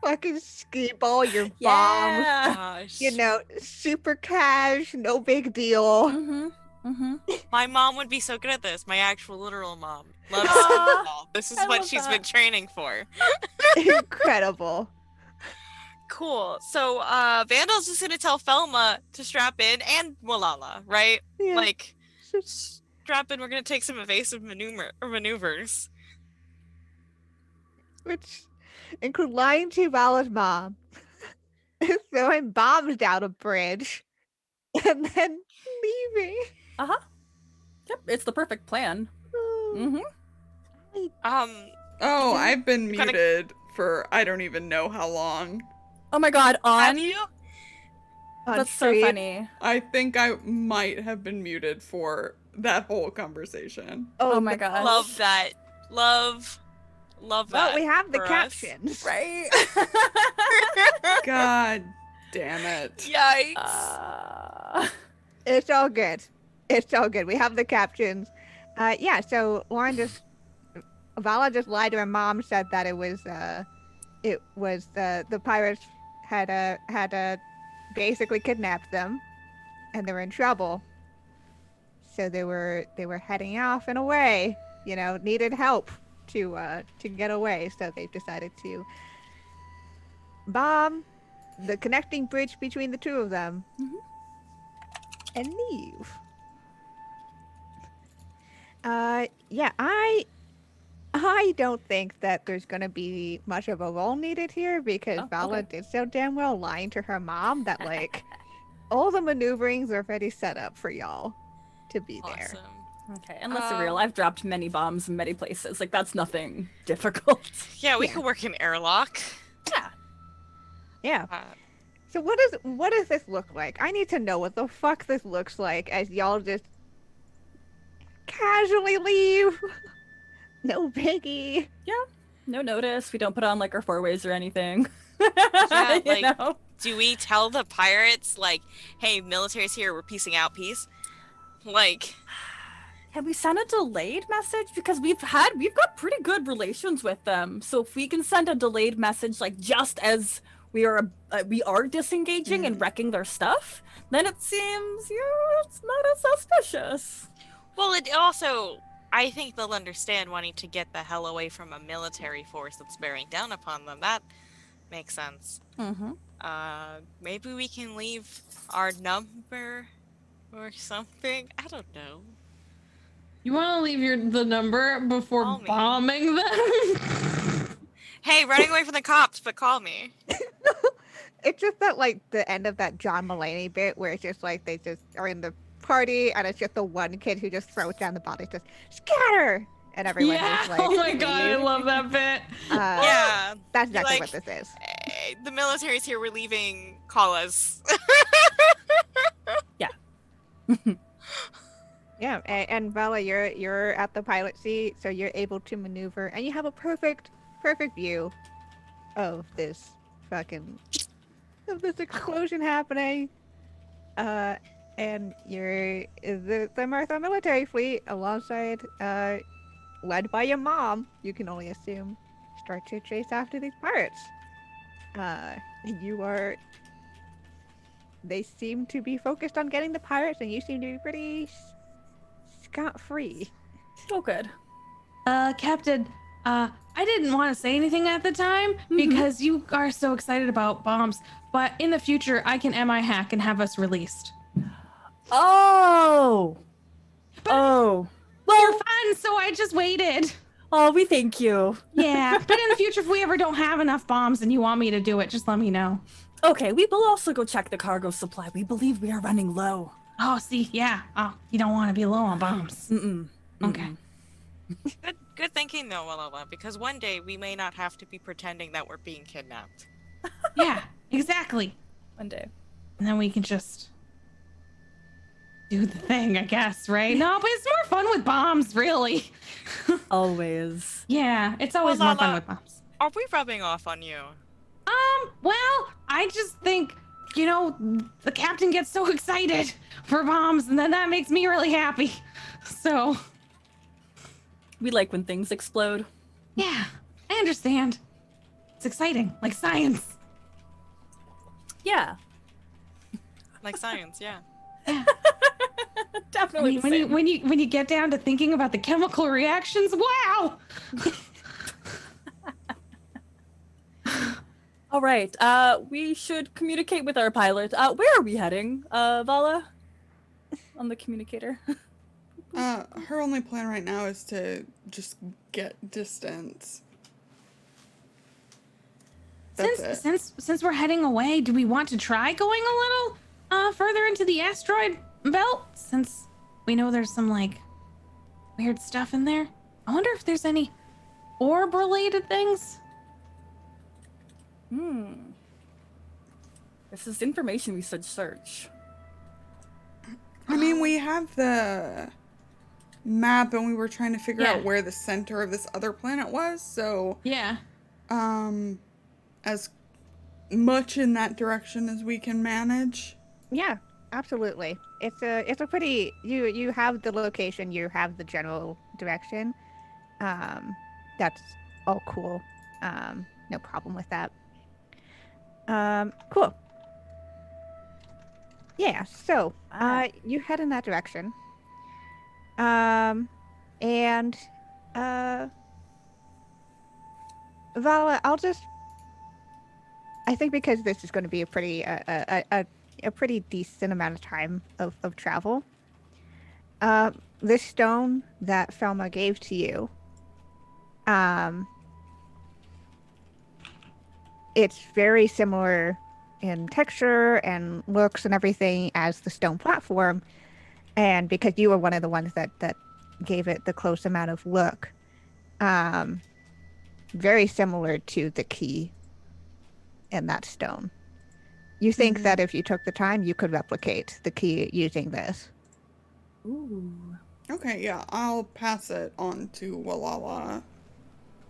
Fucking ski ball your bombs. Yeah. Gosh. You know, super cash, no big deal. Mm-hmm. Mm-hmm. My mom would be so good at this. My actual literal mom loves Aw, ski-ball. This is I what love she's that. been training for. Incredible. Cool. So, Vandal's just gonna tell Felma to strap in, and Malala, right? Yeah. Like, strap in. We're gonna take some evasive maneuvers. Which include lying to Vala's mom, throwing bombs down a bridge, and then leaving. Uh-huh. Yep, it's the perfect plan. Mm-hmm. Oh, I've been You're gonna- muted for I don't even know how long. Oh my god, Have on? you? On That's so stream. funny. I think I might have been muted for that whole conversation. Oh my no. god. Love that. Love that. Well, we have the for us. captions. Right? God damn it. Yikes. It's all good. It's all good. We have the captions. Yeah, so Vala just lied to her mom, said that it was the pirates had basically kidnapped them, and they were in trouble. So they were heading off and away. You know, needed help to get away. So they decided to bomb the connecting bridge between the two of them and leave. Yeah, I don't think that there's gonna be much of a role needed here, because Oh, Vala okay. did so damn well lying to her mom that like all the maneuverings are already set up for y'all to be there. Awesome. Okay, and let's be real, I've dropped many bombs in many places. Like, that's nothing difficult. Yeah, we Yeah. could work an airlock. Yeah. Yeah. Uh, So what does this look like? I need to know what the fuck this looks like as y'all just casually leave. No biggie. No notice. We don't put on, like, our four-ways or anything. Yeah, You like- know? do we tell the pirates, like, hey, military's here, we're piecing out, peace? Like, Can we send a delayed message? Because we've got pretty good relations with them. So if we can send a delayed message, like, just as we are disengaging and wrecking their stuff, then it seems, it's not as suspicious. well, it also, I think they'll understand wanting to get the hell away from a military force that's bearing down upon them. That makes sense. Mm-hmm. Maybe we can leave our number or something. I don't know. You want to leave the number before Call me. bombing them? Hey, running away from the cops, but call me. It's just that like the end of that John Mulaney bit where it's just like they just are in the party and it's just the one kid who just throws down the body, just scatter, and everyone yeah. just like, Oh my god, I leave. love that bit. Yeah, That's You're exactly like- what this is. hey, the military's here, we're leaving, call us. Yeah, and Vala, you're at the pilot seat, so you're able to maneuver, and you have a perfect view of this explosion happening. And you're the Martha military fleet alongside, led by your mom, you can only assume, start to chase after these pirates. They seem to be focused on getting the pirates, and you seem to be pretty scot-free. Oh, good. Captain, I didn't want to say anything at the time because you are so excited about bombs. But in the future, I can MI hack and have us released. Oh. Oh. You're Well, fun, so I just waited. oh, we thank you. Yeah, but in the future, if we ever don't have enough bombs and you want me to do it, just let me know. Okay, we will also go check the cargo supply. We believe we are running low. Oh, see, yeah. Oh, you don't want to be low on bombs. Mm-mm. Okay. Good thinking though, Walala, because one day we may not have to be pretending that we're being kidnapped. Yeah, exactly. One day. And then we can just do the thing, I guess, right? No, but it's more fun with bombs, really. Always. Yeah, it's always more fun Lala. with bombs. Are we rubbing off on you? Well, I just think, you know, the captain gets so excited for bombs, and then that makes me really happy. So, We like when things explode. yeah, I understand. It's exciting, like science. Yeah. Like science, yeah. I Definitely. mean, when you get down to thinking about the chemical reactions, wow. All right. We should communicate with our pilot. Where are we heading, Vala? On the communicator. Her only plan right now is to just get distance. That's it. Since we're heading away, do we want to try going a little further into the asteroid belt? Since we know there's some like weird stuff in there. I wonder if there's any orb related things. This is information we should search. I mean, we have the map and we were trying to figure Yeah. out where the center of this other planet was, so Yeah. as much in that direction as we can manage. Yeah, absolutely. It's a pretty you have the location, you have the general direction. That's all cool. No problem with that. Cool. Yeah, so you head in that direction. And Vala, I think because this is going to be a pretty a pretty decent amount of time of travel. This stone that Felma gave to you, it's very similar in texture and looks and everything as the stone platform, and because you were one of the ones that gave it the close amount of look, very similar to the key in that stone. You think that if you took the time, you could replicate the key using this. Ooh. Okay, yeah, I'll pass it on to Walala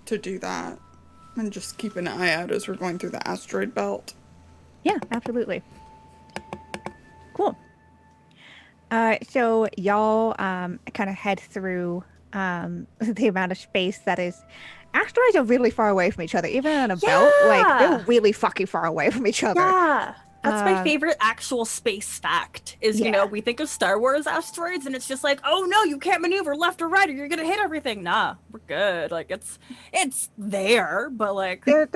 to do that. And just keep an eye out as we're going through the asteroid belt. Yeah, absolutely. Cool. So y'all kind of head through the amount of space that is. Asteroids are really far away from each other, even in a belt. Like they're really fucking far away from each other. Yeah. That's my favorite actual space fact is, you Yeah. know, we think of Star Wars asteroids and it's just like, oh no, you can't maneuver left or right or you're gonna hit everything. Nah, we're good. Like it's there, but like They're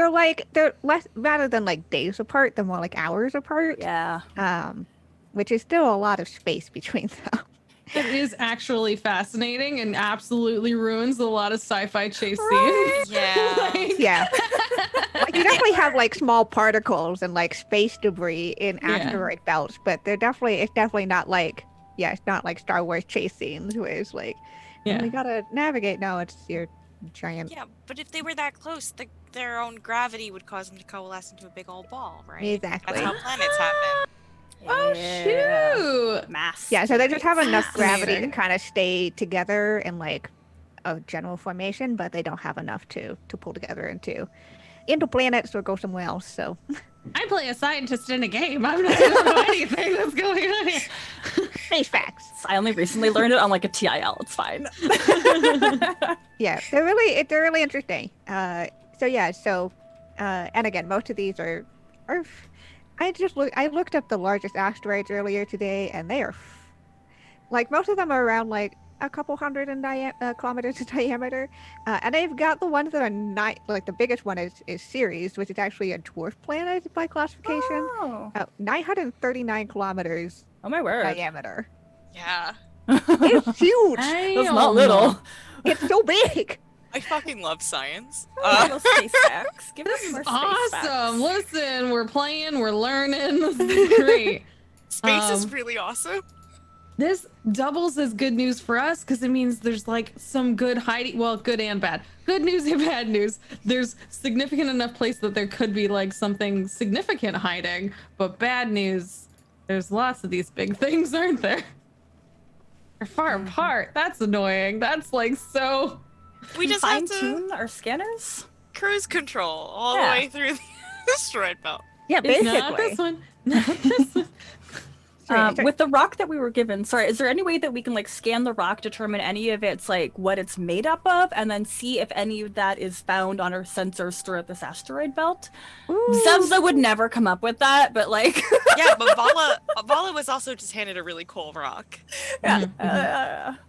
less rather than like days apart, they're more like hours apart. yeah. Which is still a lot of space between them. It is actually fascinating and absolutely ruins a lot of sci-fi chase Right? scenes. Yeah. Like, Yeah. Like, you definitely have like small particles and like space debris in Yeah. asteroid belts, but it's definitely not like, yeah, it's not like Star Wars chase scenes where it's like, Yeah. we gotta navigate. No, it's your giant. Yeah, but if they were that close, their own gravity would cause them to coalesce into a big old ball, right? Exactly. That's how planets happen. Oh Yeah. shoot! Mass. Yeah, so they just have enough gravity to Fascinating. kind of stay together in like a general formation, but they don't have enough to pull together into planets or go somewhere else. So I play a scientist in a game. I don't know anything that's going on here. space facts. I only recently learned it on like a TIL. It's fine. Yeah, they're really interesting. And again, most of these are I looked up the largest asteroids earlier today, and they are like most of them are around like a couple hundred in kilometers in diameter, and they've got the ones that are not like the biggest one is Ceres, which is actually a dwarf planet by classification. Oh, 939 kilometers oh my word. diameter. Yeah. It's huge. That's not little. It's so big. I fucking love science. Little space facts. Give us This more is space awesome. facts. Listen, we're playing, we're learning. This is great. Space is Um, really awesome. This doubles as good news for us because it means there's like some good hiding. Well, good and bad. Good news and bad news. There's significant enough place that there could be like something significant hiding. But bad news, there's lots of these big things, aren't there? They're far apart. That's annoying. That's like so. We just fine have to tune our scanners. cruise control all Yeah. the way through the asteroid belt. Yeah, It's basically. not this one. Not this one. Sorry. With the rock that we were given, sorry, is there any way that we can like scan the rock, determine any of its like what it's made up of, and then see if any of that is found on our sensors throughout this asteroid belt? Ooh. Zevza would never come up with that, but like, Yeah, but Vala was also just handed a really cool rock. yeah.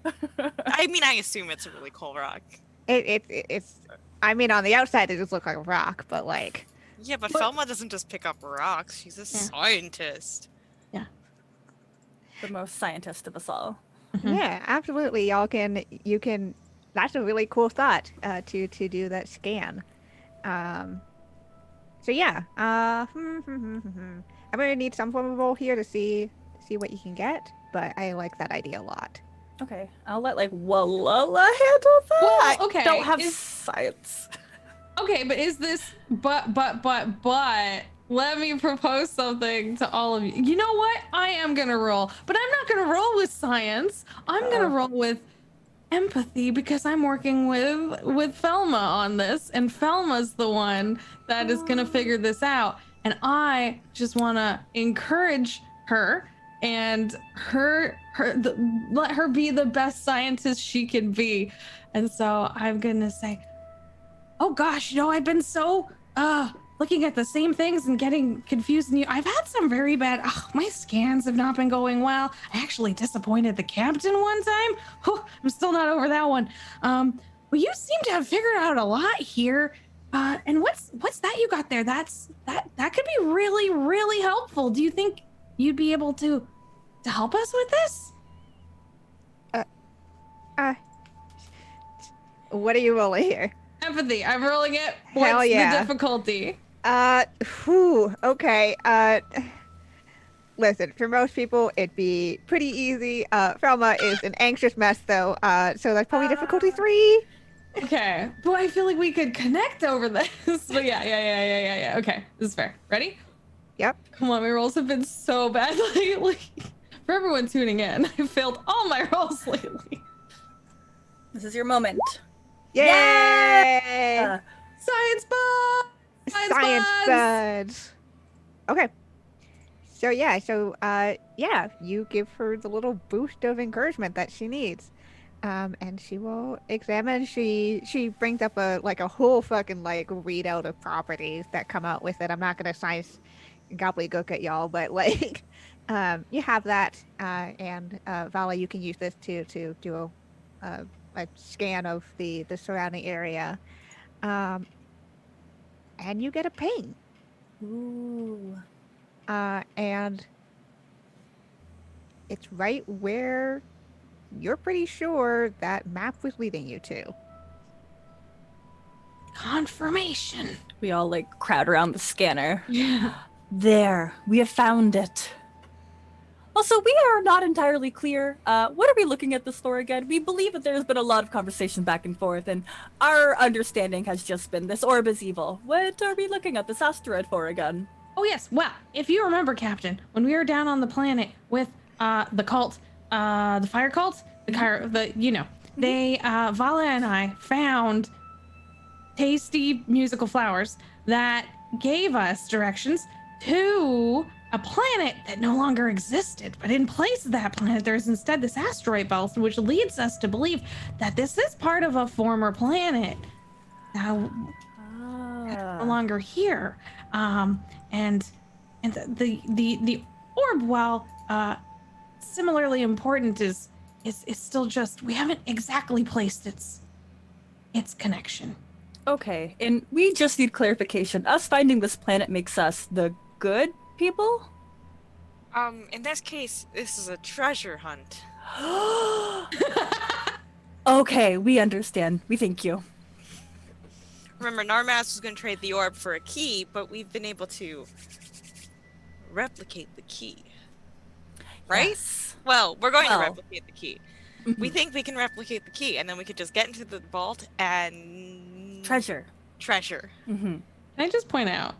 Mhm, I mean, I assume it's a really cool rock. It's. I mean, on the outside, it just looks like a rock, but like. Yeah, but But- Felma doesn't just pick up rocks. She's a scientist. The most scientist of us all. Mhm. Yeah, absolutely. You can. That's a really cool thought to do that scan. So yeah. I'm gonna need some form of roll here to see what you can get, but I like that idea a lot. Okay, I'll let like Walala handle that. Well, I okay, don't have is- science. Okay, but is this but let me propose something to all of you. You know what? I am gonna roll, but I'm not gonna roll with science. I'm gonna Uh-oh. roll with empathy because I'm working with Felma on this, and Felma's the one that is gonna figure this out. And I just wanna encourage her and let her be the best scientist she can be. And so I'm gonna say, oh gosh, I've been so looking at the same things and getting confused. And I've had some very bad. My scans have not been going well. I actually disappointed the captain one time. Whew, I'm still not over that one. Well, you seem to have figured out a lot here. And what's that you got there? That could be really, really helpful. Do you think you'd be able to help us with this? What are you rolling here? Empathy. I'm rolling it. Hell What's yeah. the difficulty? Okay. Listen, for most people, it'd be pretty easy. Felma is an anxious mess, though, so that's probably difficulty 3. Okay, but I feel like we could connect over this. But yeah. Okay, this is fair. Ready? Yep. Come on, my rolls have been so bad lately. For everyone tuning in, I failed all my rolls lately. This is your moment. Yay! Uh, Science buds! Science buds. Okay. So you give her the little boost of encouragement that she needs. And she will examine. She brings up a whole fucking readout of properties that come out with it. I'm not gonna science gobbledygook at y'all, but you have that, and Vala, you can use this to do a scan of the surrounding area, and you get a ping, ooh. and it's right where you're pretty sure that map was leading you to. Confirmation. We all crowd around the scanner. Yeah. There, we have found it. Also, we are not entirely clear. What are we looking at this for again? We believe that there's been a lot of conversation back and forth, and our understanding has just been this orb is evil. What are we looking at this asteroid for again? Oh yes. Well, if you remember, Captain, when we were down on the planet with the cult, the fire cult, they Vala and I found tasty musical flowers that gave us directions to a planet that no longer existed. But in place of that planet, there's instead this asteroid belt, which leads us to believe that this is part of a former planet. Now, no longer here. And the orb, while similarly important, is it's still just we haven't exactly placed its connection. Okay, and we just need clarification. Us finding this planet makes us the good people? In this case, this is a treasure hunt. Okay, we understand. We thank you. Remember, Narmas was going to trade the orb for a key, but we've been able to replicate the key. Right? Yes. Well, we're going to Well. replicate the key. Mhm. We think we can replicate the key, and then we could just get into the vault and... Treasure. Treasure. Mm-hmm. Can I just point out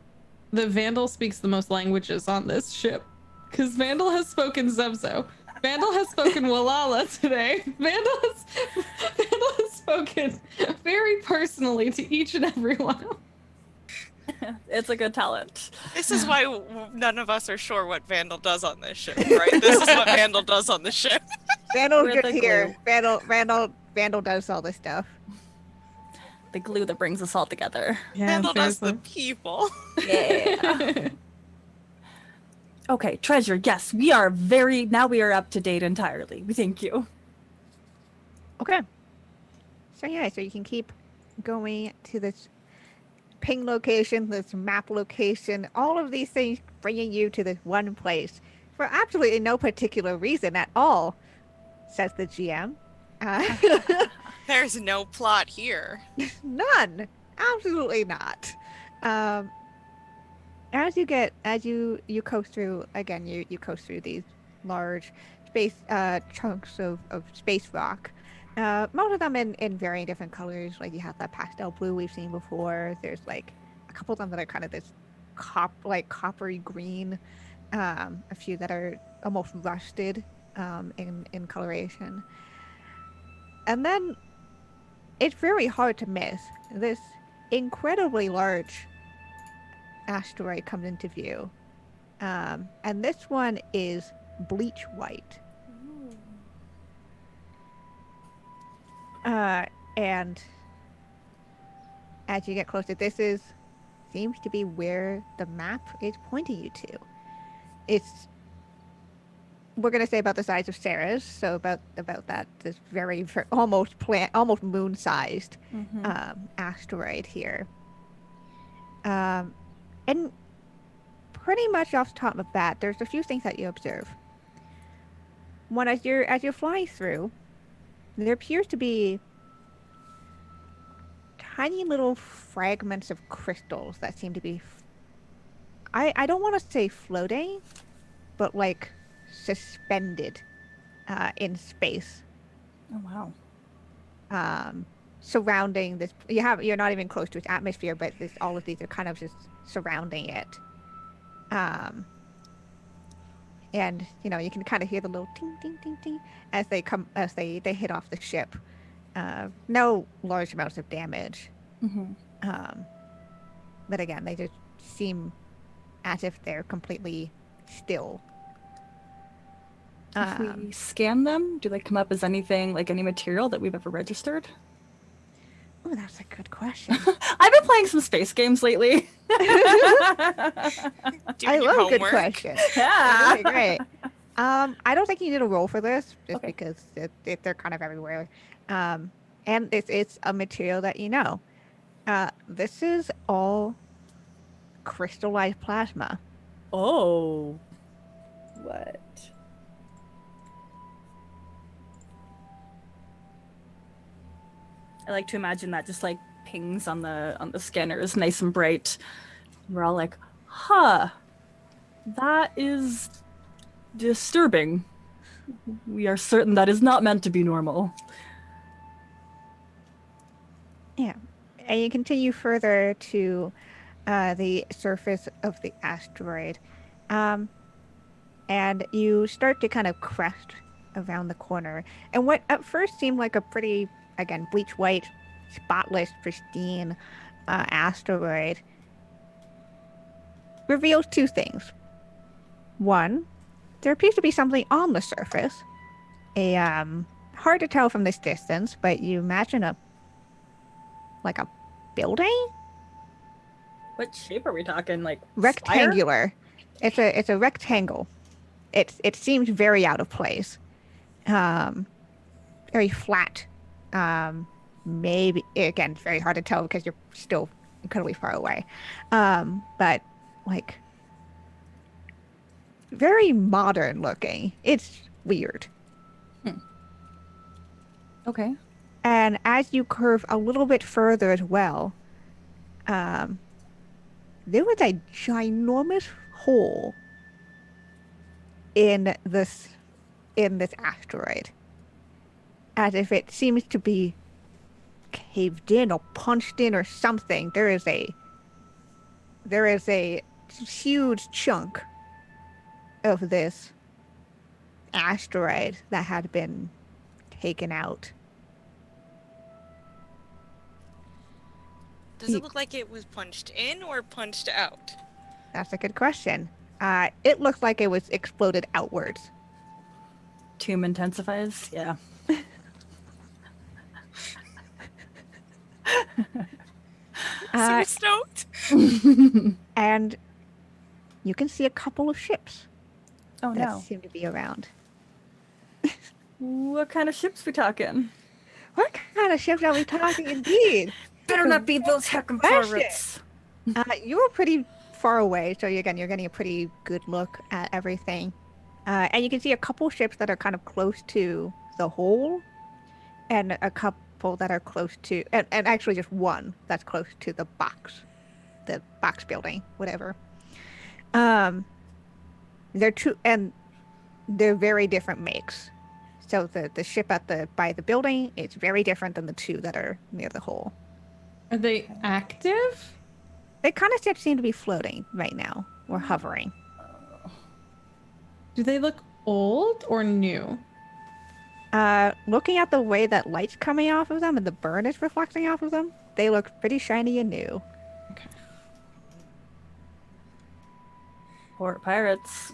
that Vandal speaks the most languages on this ship? Because Vandal has spoken Zevzo. Vandal has spoken Walala today. Vandal has spoken very personally to each and every one. It's a good talent. This is why none of us are sure what Vandal does on this ship, right? This is what Vandal does on the ship. Vandal's We're just the here. Vandal does all this stuff. The glue that brings us all together. Vandal does the people. Yeah. Okay, treasure. Yes, we are up to date entirely. We thank you. Okay. So yeah, so you can keep going to this ping location, this map location, all of these things bringing you to this one place for absolutely no particular reason at all, says the GM. There's no plot here. None. Absolutely not. As you coast through, again, you coast through these large space chunks of space rock. Most of them in varying different colors. Like you have that pastel blue we've seen before. There's like a couple of them that are kind of this coppery green. A few that are almost rusted in coloration. And then it's very hard to miss. This incredibly large asteroid comes into view. And this one is bleach white. And as you get closer, seems to be where the map is pointing you to. We're gonna say about the size of Ceres, so about that this very almost moon-sized asteroid here. And pretty much off the top of the bat, there's a few things that you observe. One, as you're flying through, there appears to be tiny little fragments of crystals that seem to be I don't want to say floating, but like suspended in space. Oh wow. Surrounding this, you're not even close to its atmosphere, but all of these are kind of just surrounding it. And you can kind of hear the little ting ting ting ting as they hit off the ship. No large amounts of damage. But again, they just seem as if they're completely still. If we scan them, do they come up as anything, like any material that we've ever registered? Oh, that's a good question. I've been playing some space games lately. I love good questions. Yeah. Okay, great. I don't think you need a roll for this, just Okay. because they're kind of everywhere. And it's a material that you know. This is all crystallized plasma. Oh. What? I like to imagine that just like pings on the scanners, nice and bright. We're all like, huh, that is disturbing. We are certain that is not meant to be normal. Yeah. And you continue further to the surface of the asteroid. And you start to kind of crest around the corner. And what at first seemed like a pretty, again, bleach white, spotless, pristine asteroid reveals two things. One, there appears to be something on the surface. Hard to tell from this distance, but you imagine a building? What shape are we talking? Like Rectangular. It's a rectangle. It seems very out of place. very flat. Maybe again, it's very hard to tell because you're still incredibly far away. But like very modern looking. It's weird. Okay. And as you curve a little bit further as well, um, there was a ginormous hole in this asteroid, as if it seems to be caved in or punched in or something. There is a huge chunk of this asteroid that had been taken out. Does it look like it was punched in or punched out? That's a good question. It looks like it was exploded outwards. Tomb intensifies. Yeah. So stoked. And you can see a couple of ships Oh that no. seem to be around. What kind of ships we talking? What kind of ships are we talking indeed? Better not be those heckin' Question. pirates. You were pretty far away, so you're getting a pretty good look at everything. And you can see a couple ships that are kind of close to the hole, and a couple that are close to, and actually just one that's close to the box building, whatever. They're two, and they're very different makes. So the ship by the building is very different than the two that are near the hole. Are they active? They kind of seem to be floating right now, or hovering. Do they look old or new? Looking at the way that light's coming off of them and the burn is reflecting off of them, they look pretty shiny and new. Okay. Poor pirates.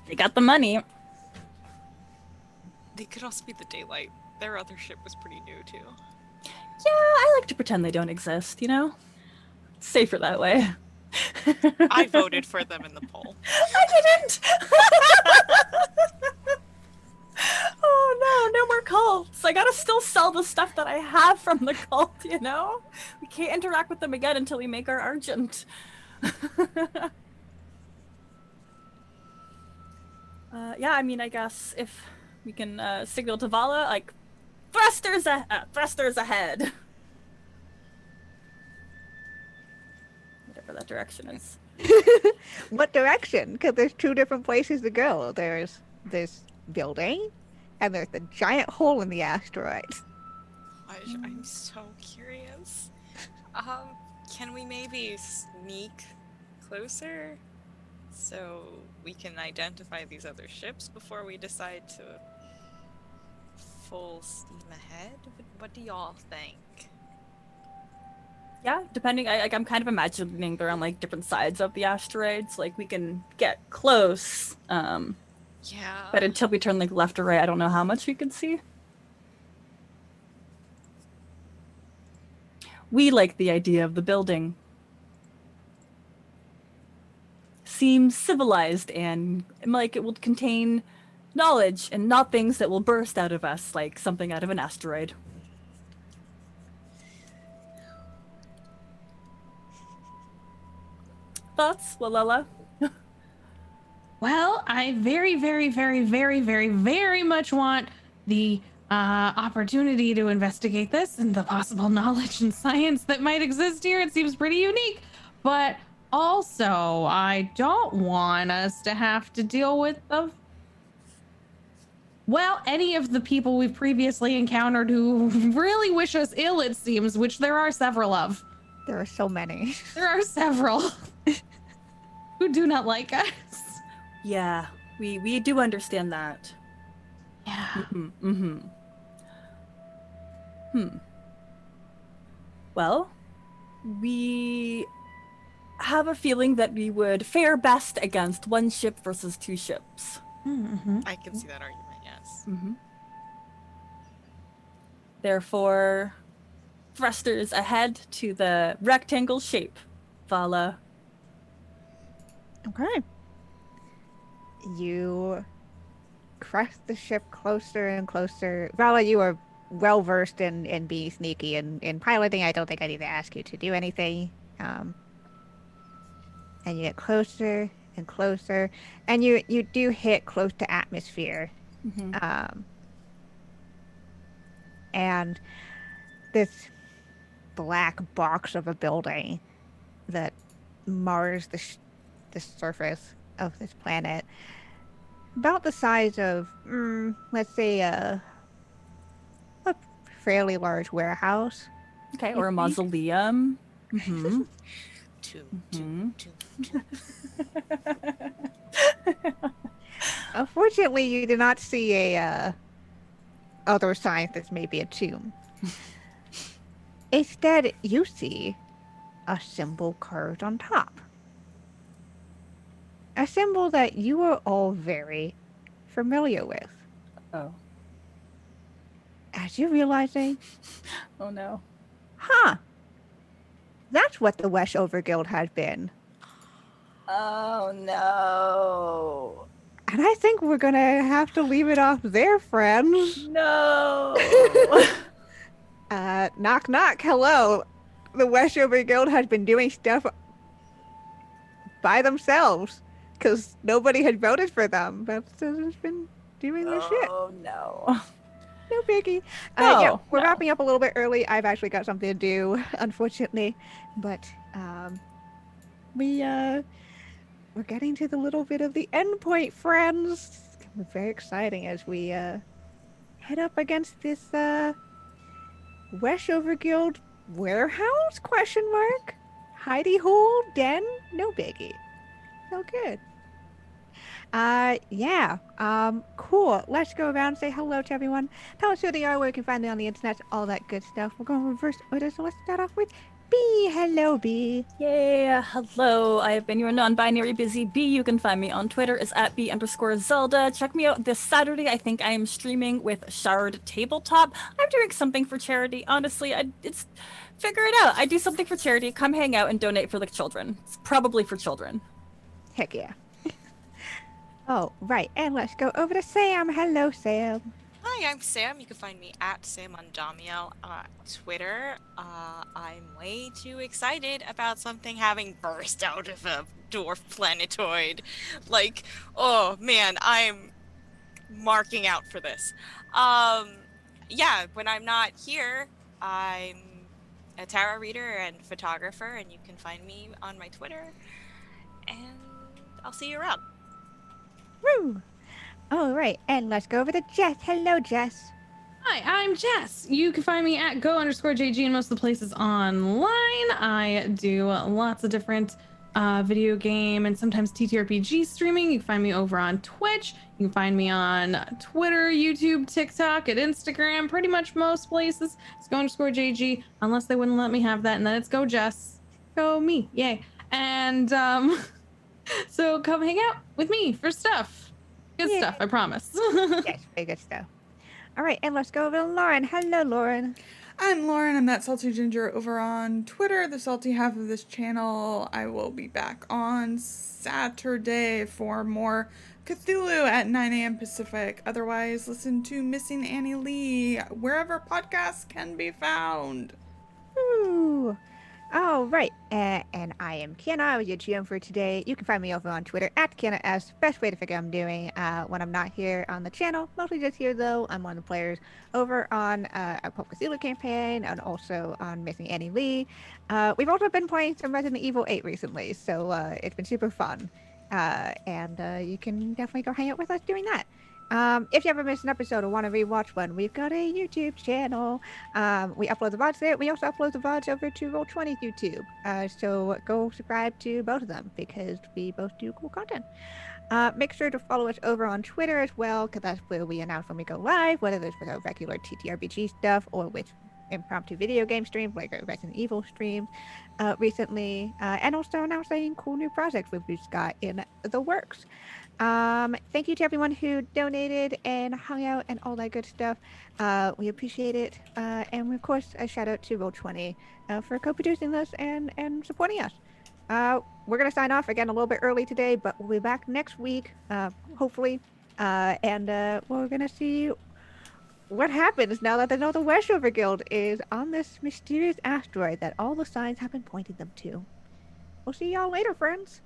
They got the money. They could also be the daylight. Their other ship was pretty new too. Yeah, I like to pretend they don't exist, you know? Safer that way. I voted for them in the poll. I didn't! Oh no more cults. I gotta still sell the stuff that I have from the cult, you know? We can't interact with them again until we make our Argent. Yeah, I mean, I guess if we can signal to Vala, like, thrusters ahead. Whatever that direction is. What direction? Because there's two different places to go. There's this building, and there's the giant hole in the asteroid. I'm so curious. Can we maybe sneak closer so we can identify these other ships before we decide to full steam ahead? What do y'all think? Yeah, depending. I'm kind of imagining they're on like different sides of the asteroids. Like we can get close, Yeah. but until we turn like left or right, I don't know how much we could see. We like the idea of the building. Seems civilized and like it will contain knowledge and not things that will burst out of us like something out of an asteroid. Thoughts, Walala? Well, I very, very, very, very, very, very much want the opportunity to investigate this and the possible knowledge and science that might exist here. It seems pretty unique. But also, I don't want us to have to deal with any of the people we've previously encountered who really wish us ill, it seems, which there are several of. There are so many. There are several who do not like us. Yeah, we do understand that. Yeah. Well, we have a feeling that we would fare best against one ship versus two ships. Mm-hmm. I can see that argument, yes. Therefore, thrusters ahead to the rectangle shape. Vala. Okay. You crest the ship closer and closer. Vala, you are well versed in being sneaky and in piloting. I don't think I need to ask you to do anything. And you get closer and closer, and you do hit close to atmosphere. And this black box of a building that mars the surface of this planet, about the size of, let's say, a fairly large warehouse. Okay, or a mausoleum. Tomb. Unfortunately, you do not see a other sign that may be a tomb. Instead, you see a symbol carved on top. A symbol that you are all very familiar with. Oh. As you're realizing, Oh no. that's what the Weshover Guild has been. Oh no. And I think we're gonna have to leave it off there, friends. No. Knock knock, hello. The Weshover Guild has been doing stuff by themselves because nobody had voted for them. That's just been doing their shit. Oh no. No biggie. No, Yeah, we're no. wrapping up a little bit early. I've actually got something to do, unfortunately. But we're getting to the little bit of the end point, friends. It's very exciting as we head up against this Weshover Guild warehouse? Question mark. Hidey hole den? No biggie. So good. Cool. Let's go around and say hello to everyone. Tell us who they are, where you can find them on the internet, all that good stuff. We're going reverse order, so let's start off with B. Hello, B. Yeah, hello. I have been your non-binary busy bee. You can find me on Twitter as @B_Zelda. Check me out this Saturday. I think I am streaming with Shard Tabletop. I'm doing something for charity. Honestly, it's figure it out. I do something for charity. Come hang out and donate for the children. It's probably for children. Heck yeah. Oh, right. And let's go over to Sam. Hello, Sam. Hi, I'm Sam. You can find me at SamOnDamiel on Twitter. I'm way too excited about something having burst out of a dwarf planetoid. Like, oh man, I'm marking out for this. Yeah, when I'm not here, I'm a tarot reader and photographer, and you can find me on my Twitter. And I'll see you around. Woo! All right. And let's go over to Jess. Hello, Jess. Hi, I'm Jess. You can find me at go_JG in most of the places online. I do lots of different video game and sometimes TTRPG streaming. You can find me over on Twitch. You can find me on Twitter, YouTube, TikTok, and Instagram. Pretty much most places. It's go_JG, unless they wouldn't let me have that. And then it's go Jess. Go me. Yay. And so come hang out with me for stuff. Good Yeah. stuff, I promise. Yes, very good stuff. All right. And let's go over to Lauren. Hello, Lauren. I'm Lauren. I'm that salty ginger over on Twitter, the salty half of this channel. I will be back on Saturday for more Cthulhu at 9 a.m. Pacific. Otherwise, listen to Missing Annie Lee wherever podcasts can be found. Woo! All right, and I am Kiana. I was your GM for today. You can find me over on Twitter at KianaS. Best way to figure out I'm doing when I'm not here on the channel. Mostly just here, though. I'm one of the players over on our Pop Cthulhu campaign and also on Missing Annie Lee. We've also been playing some Resident Evil 8 recently, so it's been super fun. And you can definitely go hang out with us doing that. If you ever missed an episode or want to rewatch one, we've got a YouTube channel. We upload the VODs there. We also upload the VODs over to Roll20 YouTube. So go subscribe to both of them because we both do cool content. Make sure to follow us over on Twitter as well, because that's where we announce when we go live, whether it's with our regular TTRPG stuff or with impromptu video game streams like our Resident Evil streams recently, and also announcing cool new projects we've just got in the works. Thank you to everyone who donated and hung out and all that good stuff. We appreciate it. And of course, a shout out to Roll20 for co-producing this and supporting us. We're going to sign off again a little bit early today, but we'll be back next week, hopefully We're gonna see what happens now that they know the Westover Guild is on this mysterious asteroid that all the signs have been pointing them to. We'll see y'all later, friends.